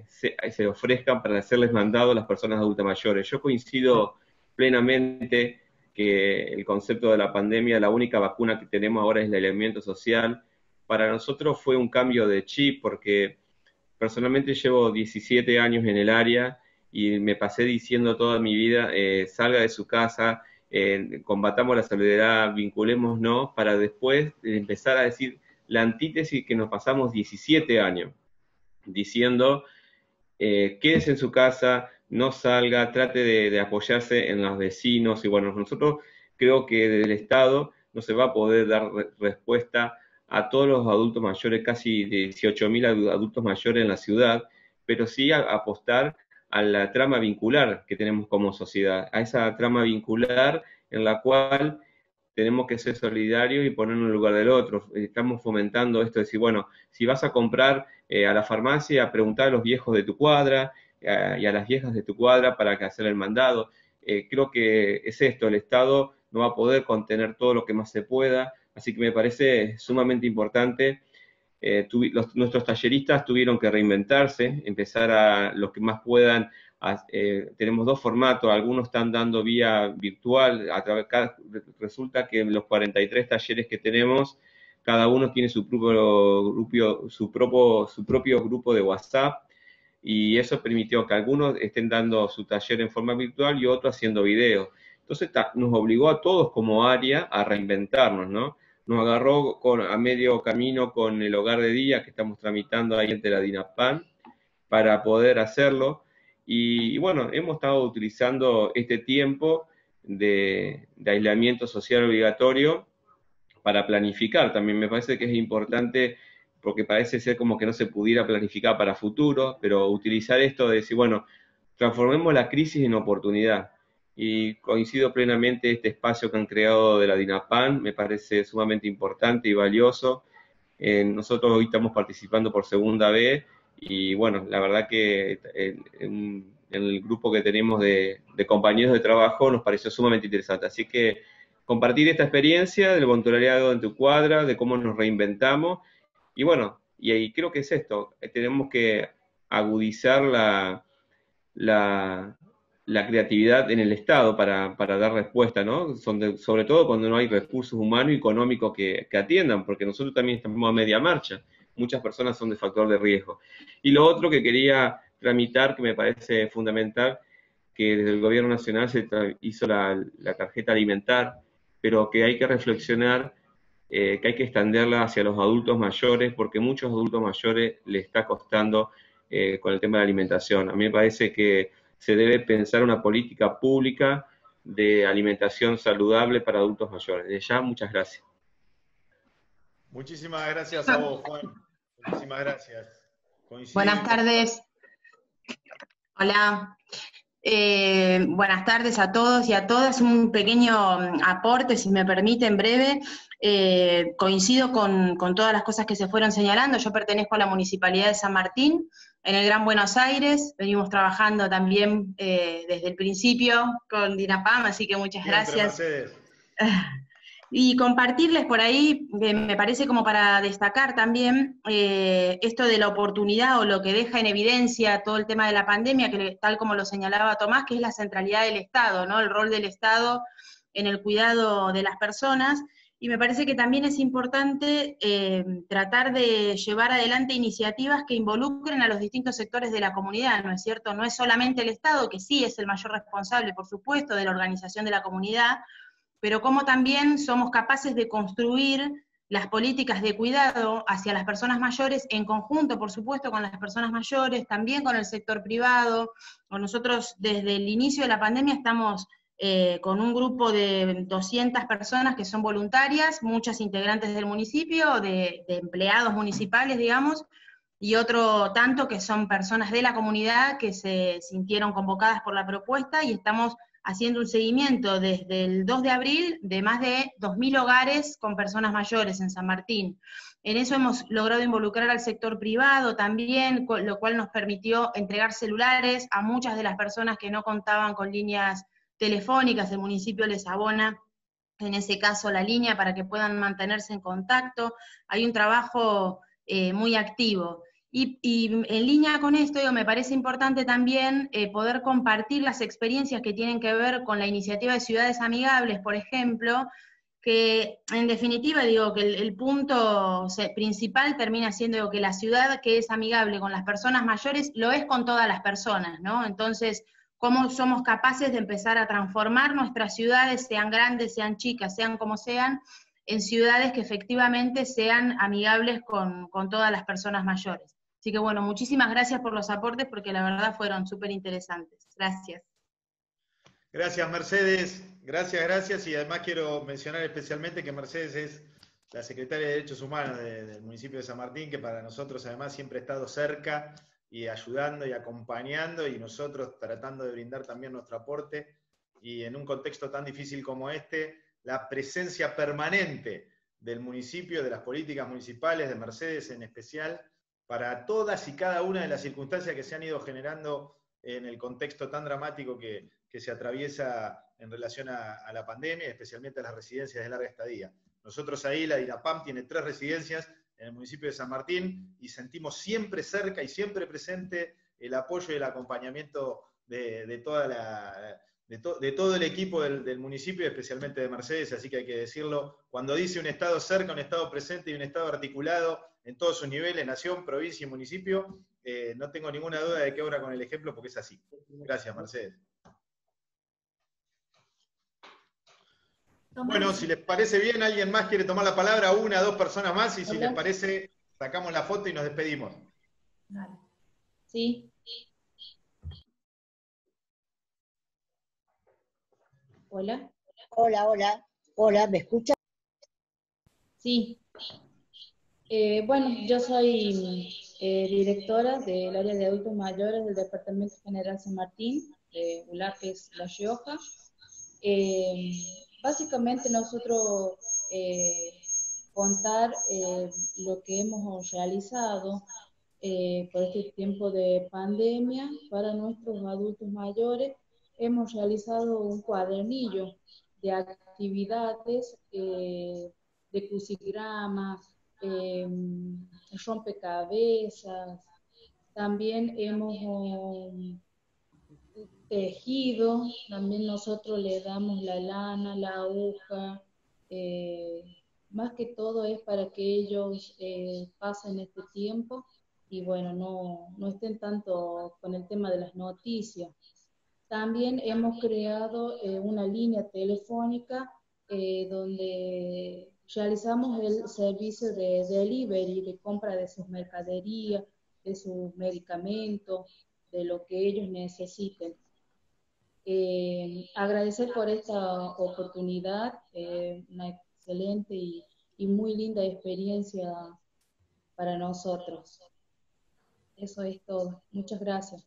se ofrezcan para hacerles mandado a las personas adultas mayores. Yo coincido plenamente que el concepto de la pandemia, la única vacuna que tenemos ahora es el aislamiento social. Para nosotros fue un cambio de chip, porque personalmente llevo 17 años en el área y me pasé diciendo toda mi vida, salga de su casa, combatamos la soledad, vinculémonos, para después empezar a decir la antítesis que nos pasamos 17 años, diciendo, quédese en su casa, no salga, trate de apoyarse en los vecinos. Y bueno, nosotros creo que desde el Estado no se va a poder dar respuesta a todos los adultos mayores, casi 18.000 adultos mayores en la ciudad, pero sí a apostar a la trama vincular que tenemos como sociedad, a esa trama vincular en la cual tenemos que ser solidarios y ponernos en el lugar del otro. Estamos fomentando esto de decir, bueno, si vas a comprar a la farmacia, preguntar a los viejos de tu cuadra y a las viejas de tu cuadra para que hacer el mandado. Creo que es esto, el Estado no va a poder contener todo lo que más se pueda, así que me parece sumamente importante. Nuestros talleristas tuvieron que reinventarse, empezar a los que más puedan. Tenemos dos formatos, algunos están dando vía virtual, resulta que los 43 talleres que tenemos, cada uno tiene su propio grupo de WhatsApp, y eso permitió que algunos estén dando su taller en forma virtual y otros haciendo videos. Entonces nos obligó a todos como área a reinventarnos, ¿no? Nos agarró a medio camino con el hogar de día que estamos tramitando ahí ante la DINAPAN para poder hacerlo. Y bueno, hemos estado utilizando este tiempo de aislamiento social obligatorio para planificar. También me parece que es importante, porque parece ser como que no se pudiera planificar para futuro, pero utilizar esto de decir, bueno, transformemos la crisis en oportunidad. Y coincido plenamente, este espacio que han creado de la DINAPAN me parece sumamente importante y valioso. Nosotros hoy estamos participando por segunda vez, y bueno, la verdad que en el grupo que tenemos de compañeros de trabajo nos pareció sumamente interesante. Así que compartir esta experiencia del voluntariado en tu cuadra, de cómo nos reinventamos, y bueno, y ahí creo que es esto, tenemos que agudizar la creatividad en el Estado para dar respuesta, ¿no? Sobre todo cuando no hay recursos humanos y económicos que atiendan, porque nosotros también estamos a media marcha. Muchas personas son de factor de riesgo. Y lo otro que quería tramitar, que me parece fundamental, que desde el Gobierno Nacional se hizo la tarjeta alimentar, pero que hay que reflexionar, que hay que extenderla hacia los adultos mayores, porque muchos adultos mayores les está costando con el tema de la alimentación. A mí me parece que se debe pensar una política pública de alimentación saludable para adultos mayores. De ya, muchas gracias. Muchísimas gracias a vos, Juan. Muchísimas gracias. Buenas tardes. Hola. Buenas tardes a todos y a todas. Un pequeño aporte, si me permite, en breve. Coincido con todas las cosas que se fueron señalando. Yo pertenezco a la Municipalidad de San Martín, en el Gran Buenos Aires. Venimos trabajando también desde el principio con DINAPAN, así que muchas gracias. Y compartirles por ahí, me parece como para destacar también esto de la oportunidad o lo que deja en evidencia todo el tema de la pandemia, que tal como lo señalaba Tomás, que es la centralidad del Estado, ¿no? El rol del Estado en el cuidado de las personas. Y me parece que también es importante tratar de llevar adelante iniciativas que involucren a los distintos sectores de la comunidad, ¿no es cierto? No es solamente el Estado, que sí es el mayor responsable, por supuesto, de la organización de la comunidad, pero cómo también somos capaces de construir las políticas de cuidado hacia las personas mayores en conjunto, por supuesto, con las personas mayores, también con el sector privado. Nosotros desde el inicio de la pandemia estamos con un grupo de 200 personas que son voluntarias, muchas integrantes del municipio, de empleados municipales, digamos, y otro tanto que son personas de la comunidad que se sintieron convocadas por la propuesta, y estamos haciendo un seguimiento desde el 2 de abril de más de 2.000 hogares con personas mayores en San Martín. En eso hemos logrado involucrar al sector privado también, lo cual nos permitió entregar celulares a muchas de las personas que no contaban con líneas telefónicas. El municipio les abona, en ese caso, la línea para que puedan mantenerse en contacto. Hay un trabajo muy activo. Y en línea con esto, me parece importante también poder compartir las experiencias que tienen que ver con la iniciativa de ciudades amigables, por ejemplo, que en definitiva digo que el punto principal termina siendo que la ciudad que es amigable con las personas mayores lo es con todas las personas, ¿no? Entonces, cómo somos capaces de empezar a transformar nuestras ciudades, sean grandes, sean chicas, sean como sean, en ciudades que efectivamente sean amigables con todas las personas mayores. Así que bueno, muchísimas gracias por los aportes, porque la verdad fueron súper interesantes. Gracias. Gracias, Mercedes. Gracias. Y además quiero mencionar especialmente que Mercedes es la secretaria de Derechos Humanos del municipio de San Martín, que para nosotros además siempre ha estado cerca y ayudando y acompañando, y nosotros tratando de brindar también nuestro aporte. Y en un contexto tan difícil como este, la presencia permanente del municipio, de las políticas municipales, de Mercedes en especial, para todas y cada una de las circunstancias que se han ido generando en el contexto tan dramático que se atraviesa en relación a la pandemia, especialmente a las residencias de larga estadía. Nosotros ahí, la DINAPAM tiene 3 residencias en el municipio de San Martín y sentimos siempre cerca y siempre presente el apoyo y el acompañamiento de todo el equipo del municipio, especialmente de Mercedes, así que hay que decirlo, cuando dice un Estado cerca, un Estado presente y un Estado articulado en todos sus niveles, nación, provincia y municipio, no tengo ninguna duda de que obra con el ejemplo porque es así. Gracias, Mercedes. Bueno, si les parece bien, ¿alguien más quiere tomar la palabra? 1 o 2 personas más, y si les parece, sacamos la foto y nos despedimos. Dale. Sí. Hola. Hola, ¿me escucha? Sí. Bueno, yo soy directora del área de adultos mayores del Departamento General San Martín, de ULAR, que es La Rioja. Básicamente nosotros contar lo que hemos realizado por este tiempo de pandemia para nuestros adultos mayores. Hemos realizado un cuadernillo de actividades, de crucigramas, rompecabezas. También hemos tejido, también nosotros le damos la lana, la aguja, más que todo es para que ellos pasen este tiempo y bueno, no estén tanto con el tema de las noticias. También hemos creado una línea telefónica donde realizamos el servicio de delivery, de compra de sus mercaderías, de sus medicamentos, de lo que ellos necesiten. Agradecer por esta oportunidad, una excelente y muy linda experiencia para nosotros. Eso es todo. Muchas gracias.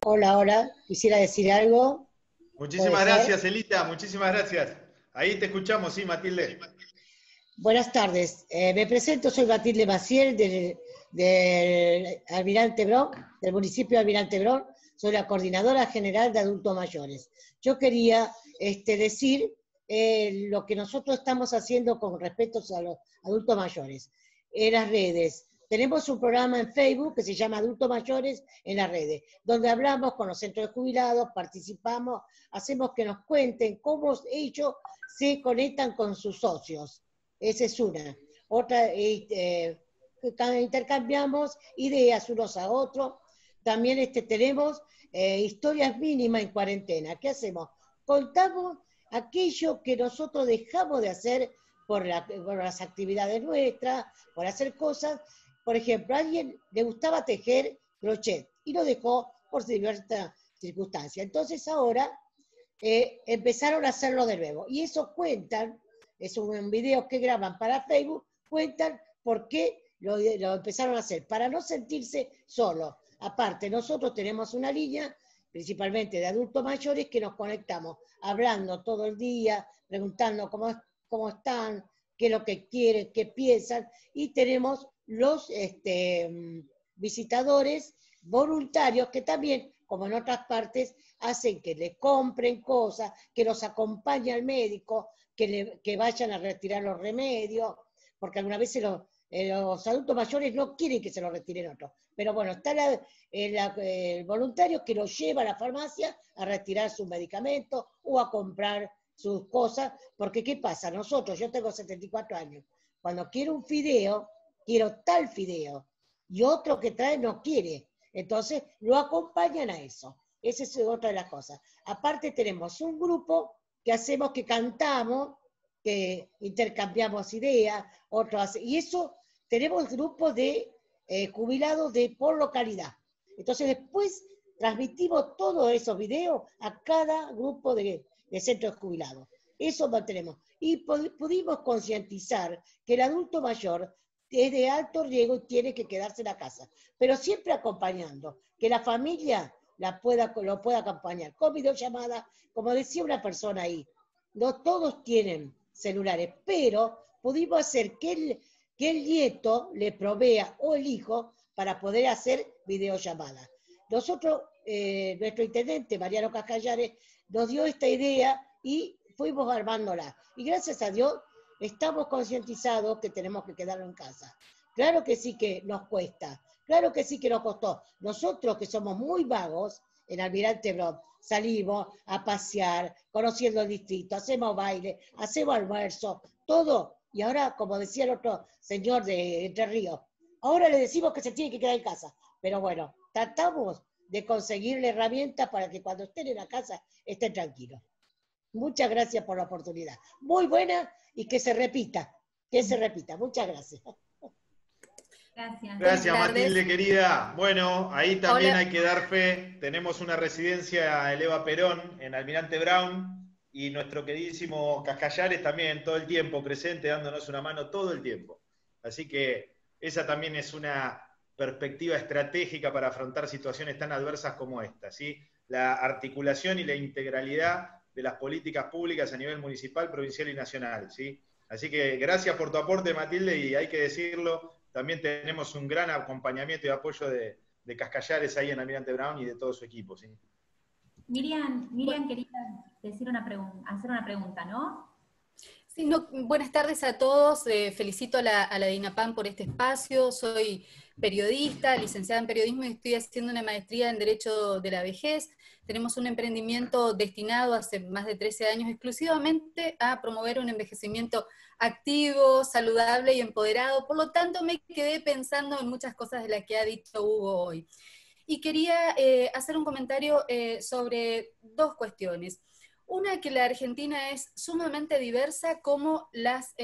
Hola, quisiera decir algo. Muchísimas gracias, Elita, muchísimas gracias. Ahí te escuchamos, sí, Matilde. Buenas tardes, me presento, soy Matilde Maciel, del Almirante Brown, del municipio de Almirante Brown, soy la coordinadora general de adultos mayores. Yo quería decir lo que nosotros estamos haciendo con respecto a los adultos mayores. En las redes, tenemos un programa en Facebook que se llama Adultos Mayores en las redes, donde hablamos con los centros de jubilados, participamos, hacemos que nos cuenten cómo ellos se conectan con sus socios. Esa es una. Otra, intercambiamos ideas unos a otros. También tenemos historias mínimas en cuarentena. ¿Qué hacemos? Contamos aquello que nosotros dejamos de hacer por las actividades nuestras, por hacer cosas. Por ejemplo, a alguien le gustaba tejer crochet y lo dejó por diversas circunstancias. Entonces ahora empezaron a hacerlo de nuevo. Y eso cuentan, es un video que graban para Facebook, cuentan por qué lo empezaron a hacer, para no sentirse solos. Aparte, nosotros tenemos una línea, principalmente de adultos mayores, que nos conectamos, hablando todo el día, preguntando cómo están, qué es lo que quieren, qué piensan, y tenemos los visitadores voluntarios que también, como en otras partes, hacen que le compren cosas, que los acompañe al médico, que vayan a retirar los remedios, porque algunas veces los adultos mayores no quieren que se los retiren otros. Pero bueno, está el voluntario que los lleva a la farmacia a retirar sus medicamentos o a comprar sus cosas, porque ¿qué pasa? Nosotros, yo tengo 74 años, cuando quiero un fideo, quiero tal fideo, y otro que trae no quiere, entonces lo acompañan a eso. Esa es otra de las cosas. Aparte tenemos un grupo que hacemos que cantamos, que intercambiamos ideas, y eso tenemos grupos de jubilados por localidad. Entonces después transmitimos todos esos videos a cada grupo de centros de jubilados. Eso mantenemos. Y pudimos concientizar que el adulto mayor es de alto riesgo y tiene que quedarse en la casa, pero siempre acompañando, que la familia lo pueda acompañar con videollamada, como decía una persona ahí, no todos tienen celulares, pero pudimos hacer que el nieto le provea, o el hijo, para poder hacer videollamadas. Nosotros, nuestro intendente, Mariano Cascallares, nos dio esta idea y fuimos armándola. Y gracias a Dios estamos concientizados que tenemos que quedarnos en casa. Claro que sí que nos cuesta, claro que sí que nos costó. Nosotros que somos muy vagos, en Almirante Brown, salimos a pasear, conociendo el distrito, hacemos baile, hacemos almuerzo, todo. Y ahora, como decía el otro señor de Entre Ríos, ahora le decimos que se tiene que quedar en casa. Pero bueno, tratamos de conseguirle herramientas para que cuando estén en la casa estén tranquilos. Muchas gracias por la oportunidad. Muy buena y que se repita, que se repita. Muchas gracias. Gracias. Gracias, Matilde, querida. Bueno, ahí también Hola. hay que dar fe. Tenemos una residencia en Eva Perón, en Almirante Brown, y nuestro queridísimo Cascallares también todo el tiempo presente, dándonos una mano todo el tiempo. Así que esa también es una perspectiva estratégica para afrontar situaciones tan adversas como esta, ¿sí? La articulación y la integralidad de las políticas públicas a nivel municipal, provincial y nacional, ¿sí? Así que gracias por tu aporte, Matilde, y hay que decirlo, también tenemos un gran acompañamiento y apoyo de Cascallares ahí en Almirante Brown y de todo su equipo, ¿sí? Miriam quería hacer una pregunta, ¿no? Sí, buenas tardes a todos. Felicito a la DINAPAM por este espacio. Soy periodista, licenciada en periodismo y estoy haciendo una maestría en Derecho de la Vejez. Tenemos un emprendimiento destinado hace más de 13 años exclusivamente a promover un envejecimiento activo, saludable y empoderado. Por lo tanto, me quedé pensando en muchas cosas de las que ha dicho Hugo hoy. Y quería hacer un comentario sobre dos cuestiones. Una, que la Argentina es sumamente diversa como las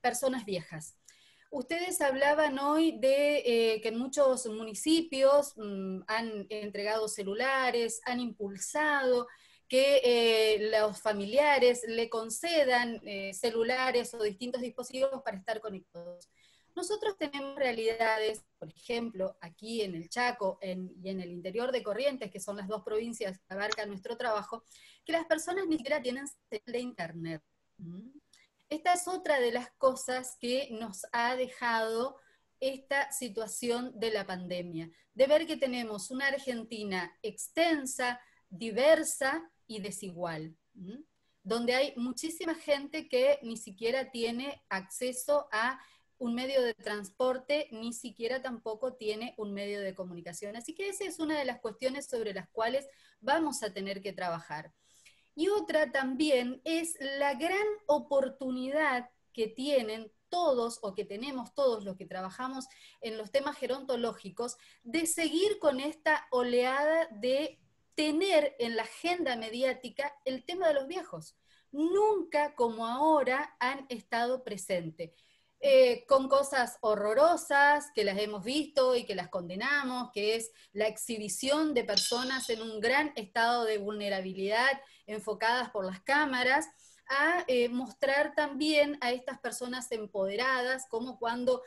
personas viejas. Ustedes hablaban hoy de que en muchos municipios han entregado celulares, han impulsado que los familiares le concedan celulares o distintos dispositivos para estar conectados. Nosotros tenemos realidades, por ejemplo, aquí en el Chaco y en el interior de Corrientes, que son las dos provincias que abarcan nuestro trabajo, que las personas ni siquiera tienen señal de internet. Esta es otra de las cosas que nos ha dejado esta situación de la pandemia, de ver que tenemos una Argentina extensa, diversa y desigual, donde hay muchísima gente que ni siquiera tiene acceso a un medio de transporte, ni siquiera tampoco tiene un medio de comunicación. Así que esa es una de las cuestiones sobre las cuales vamos a tener que trabajar. Y otra también es la gran oportunidad que tienen todos, o que tenemos todos los que trabajamos en los temas gerontológicos, de seguir con esta oleada de tener en la agenda mediática el tema de los viejos. Nunca como ahora han estado presentes. Con cosas horrorosas que las hemos visto y que las condenamos, que es la exhibición de personas en un gran estado de vulnerabilidad enfocadas por las cámaras, a mostrar también a estas personas empoderadas, como cuando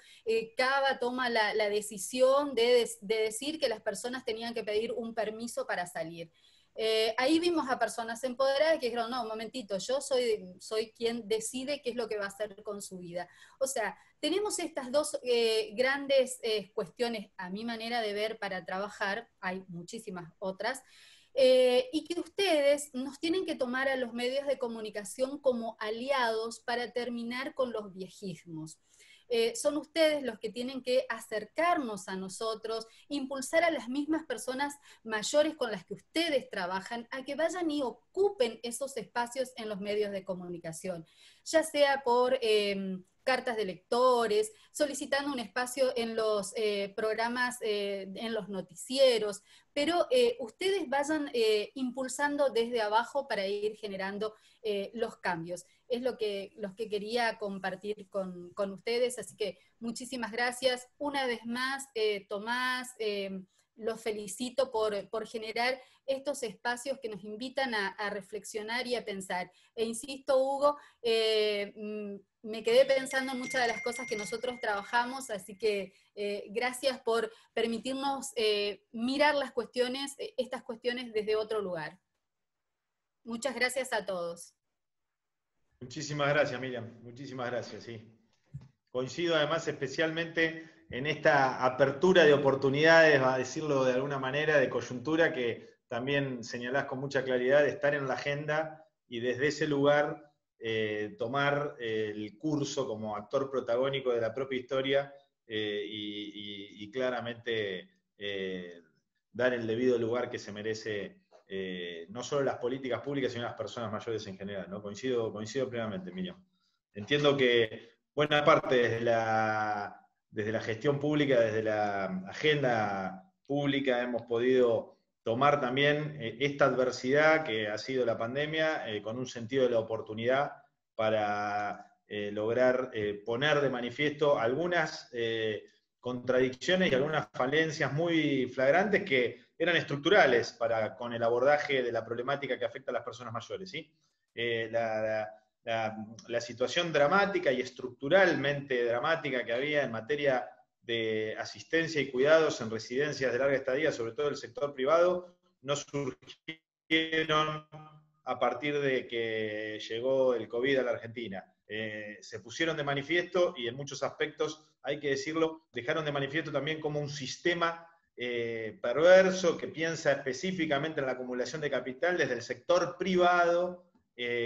Cava toma la decisión de decir que las personas tenían que pedir un permiso para salir. Ahí vimos a personas empoderadas que dijeron, no, un momentito, yo soy quien decide qué es lo que va a hacer con su vida. O sea, tenemos estas dos grandes cuestiones, a mi manera de ver, para trabajar, hay muchísimas otras, y que ustedes nos tienen que tomar a los medios de comunicación como aliados para terminar con los viejismos. Son ustedes los que tienen que acercarnos a nosotros, impulsar a las mismas personas mayores con las que ustedes trabajan a que vayan y ocupen esos espacios en los medios de comunicación, ya sea por cartas de lectores, solicitando un espacio en los programas, en los noticieros, pero ustedes vayan impulsando desde abajo para ir generando los cambios. Es lo que quería compartir con ustedes, así que muchísimas gracias. Una vez más, Tomás, los felicito por generar estos espacios que nos invitan a reflexionar y a pensar. E insisto, Hugo, me quedé pensando en muchas de las cosas que nosotros trabajamos, así que gracias por permitirnos mirar las cuestiones, estas cuestiones desde otro lugar. Muchas gracias a todos. Muchísimas gracias, Miriam, muchísimas gracias, sí. Coincido además especialmente en esta apertura de oportunidades, a decirlo de alguna manera, de coyuntura, que también señalás con mucha claridad, de estar en la agenda y desde ese lugar tomar el curso como actor protagónico de la propia historia y claramente dar el debido lugar que se merece no solo las políticas públicas, sino las personas mayores en general, ¿no? Coincido plenamente, Miriam. Entiendo que buena parte desde la gestión pública, desde la agenda pública, hemos podido tomar también esta adversidad que ha sido la pandemia con un sentido de la oportunidad para lograr poner de manifiesto algunas contradicciones y algunas falencias muy flagrantes que eran estructurales con el abordaje de la problemática que afecta a las personas mayores, ¿sí? La situación dramática y estructuralmente dramática que había en materia de asistencia y cuidados en residencias de larga estadía, sobre todo el sector privado, no surgieron a partir de que llegó el COVID a la Argentina. Se pusieron de manifiesto y en muchos aspectos, hay que decirlo, dejaron de manifiesto también como un sistema perverso que piensa específicamente en la acumulación de capital desde el sector privado,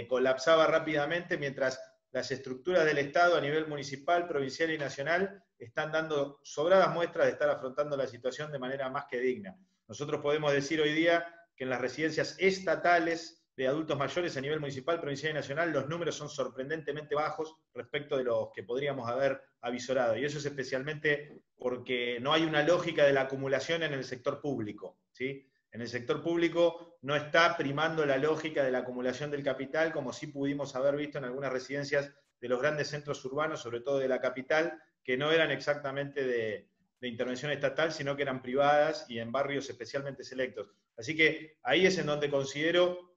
colapsaba rápidamente, mientras las estructuras del Estado a nivel municipal, provincial y nacional están dando sobradas muestras de estar afrontando la situación de manera más que digna. Nosotros podemos decir hoy día que en las residencias estatales de adultos mayores a nivel municipal, provincial y nacional, los números son sorprendentemente bajos respecto de los que podríamos haber avisorado. Y eso es especialmente porque no hay una lógica de la acumulación en el sector público, ¿sí? En el sector público no está primando la lógica de la acumulación del capital, como sí pudimos haber visto en algunas residencias de los grandes centros urbanos, sobre todo de la capital, que no eran exactamente de intervención estatal, sino que eran privadas y en barrios especialmente selectos. Así que ahí es en donde considero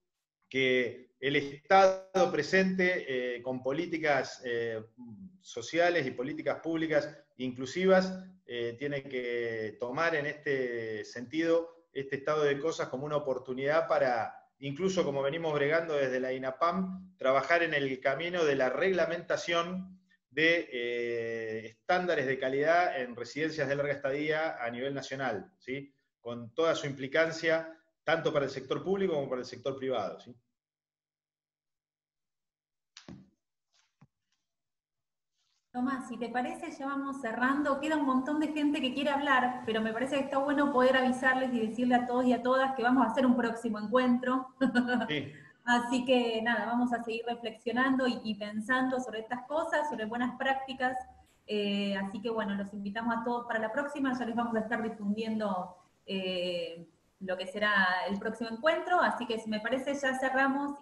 que el Estado presente, con políticas sociales y políticas públicas inclusivas, tiene que tomar en este sentido este estado de cosas como una oportunidad para, incluso como venimos bregando desde la INAPAM, trabajar en el camino de la reglamentación de estándares de calidad en residencias de larga estadía a nivel nacional, ¿sí? Con toda su implicancia, tanto para el sector público como para el sector privado, ¿sí? Tomás, si te parece, ya vamos cerrando. Queda un montón de gente que quiere hablar, pero me parece que está bueno poder avisarles y decirle a todos y a todas que vamos a hacer un próximo encuentro. Sí. Así que nada, vamos a seguir reflexionando y pensando sobre estas cosas, sobre buenas prácticas. Así que bueno, los invitamos a todos para la próxima. Ya les vamos a estar difundiendo lo que será el próximo encuentro. Así que si me parece, ya cerramos.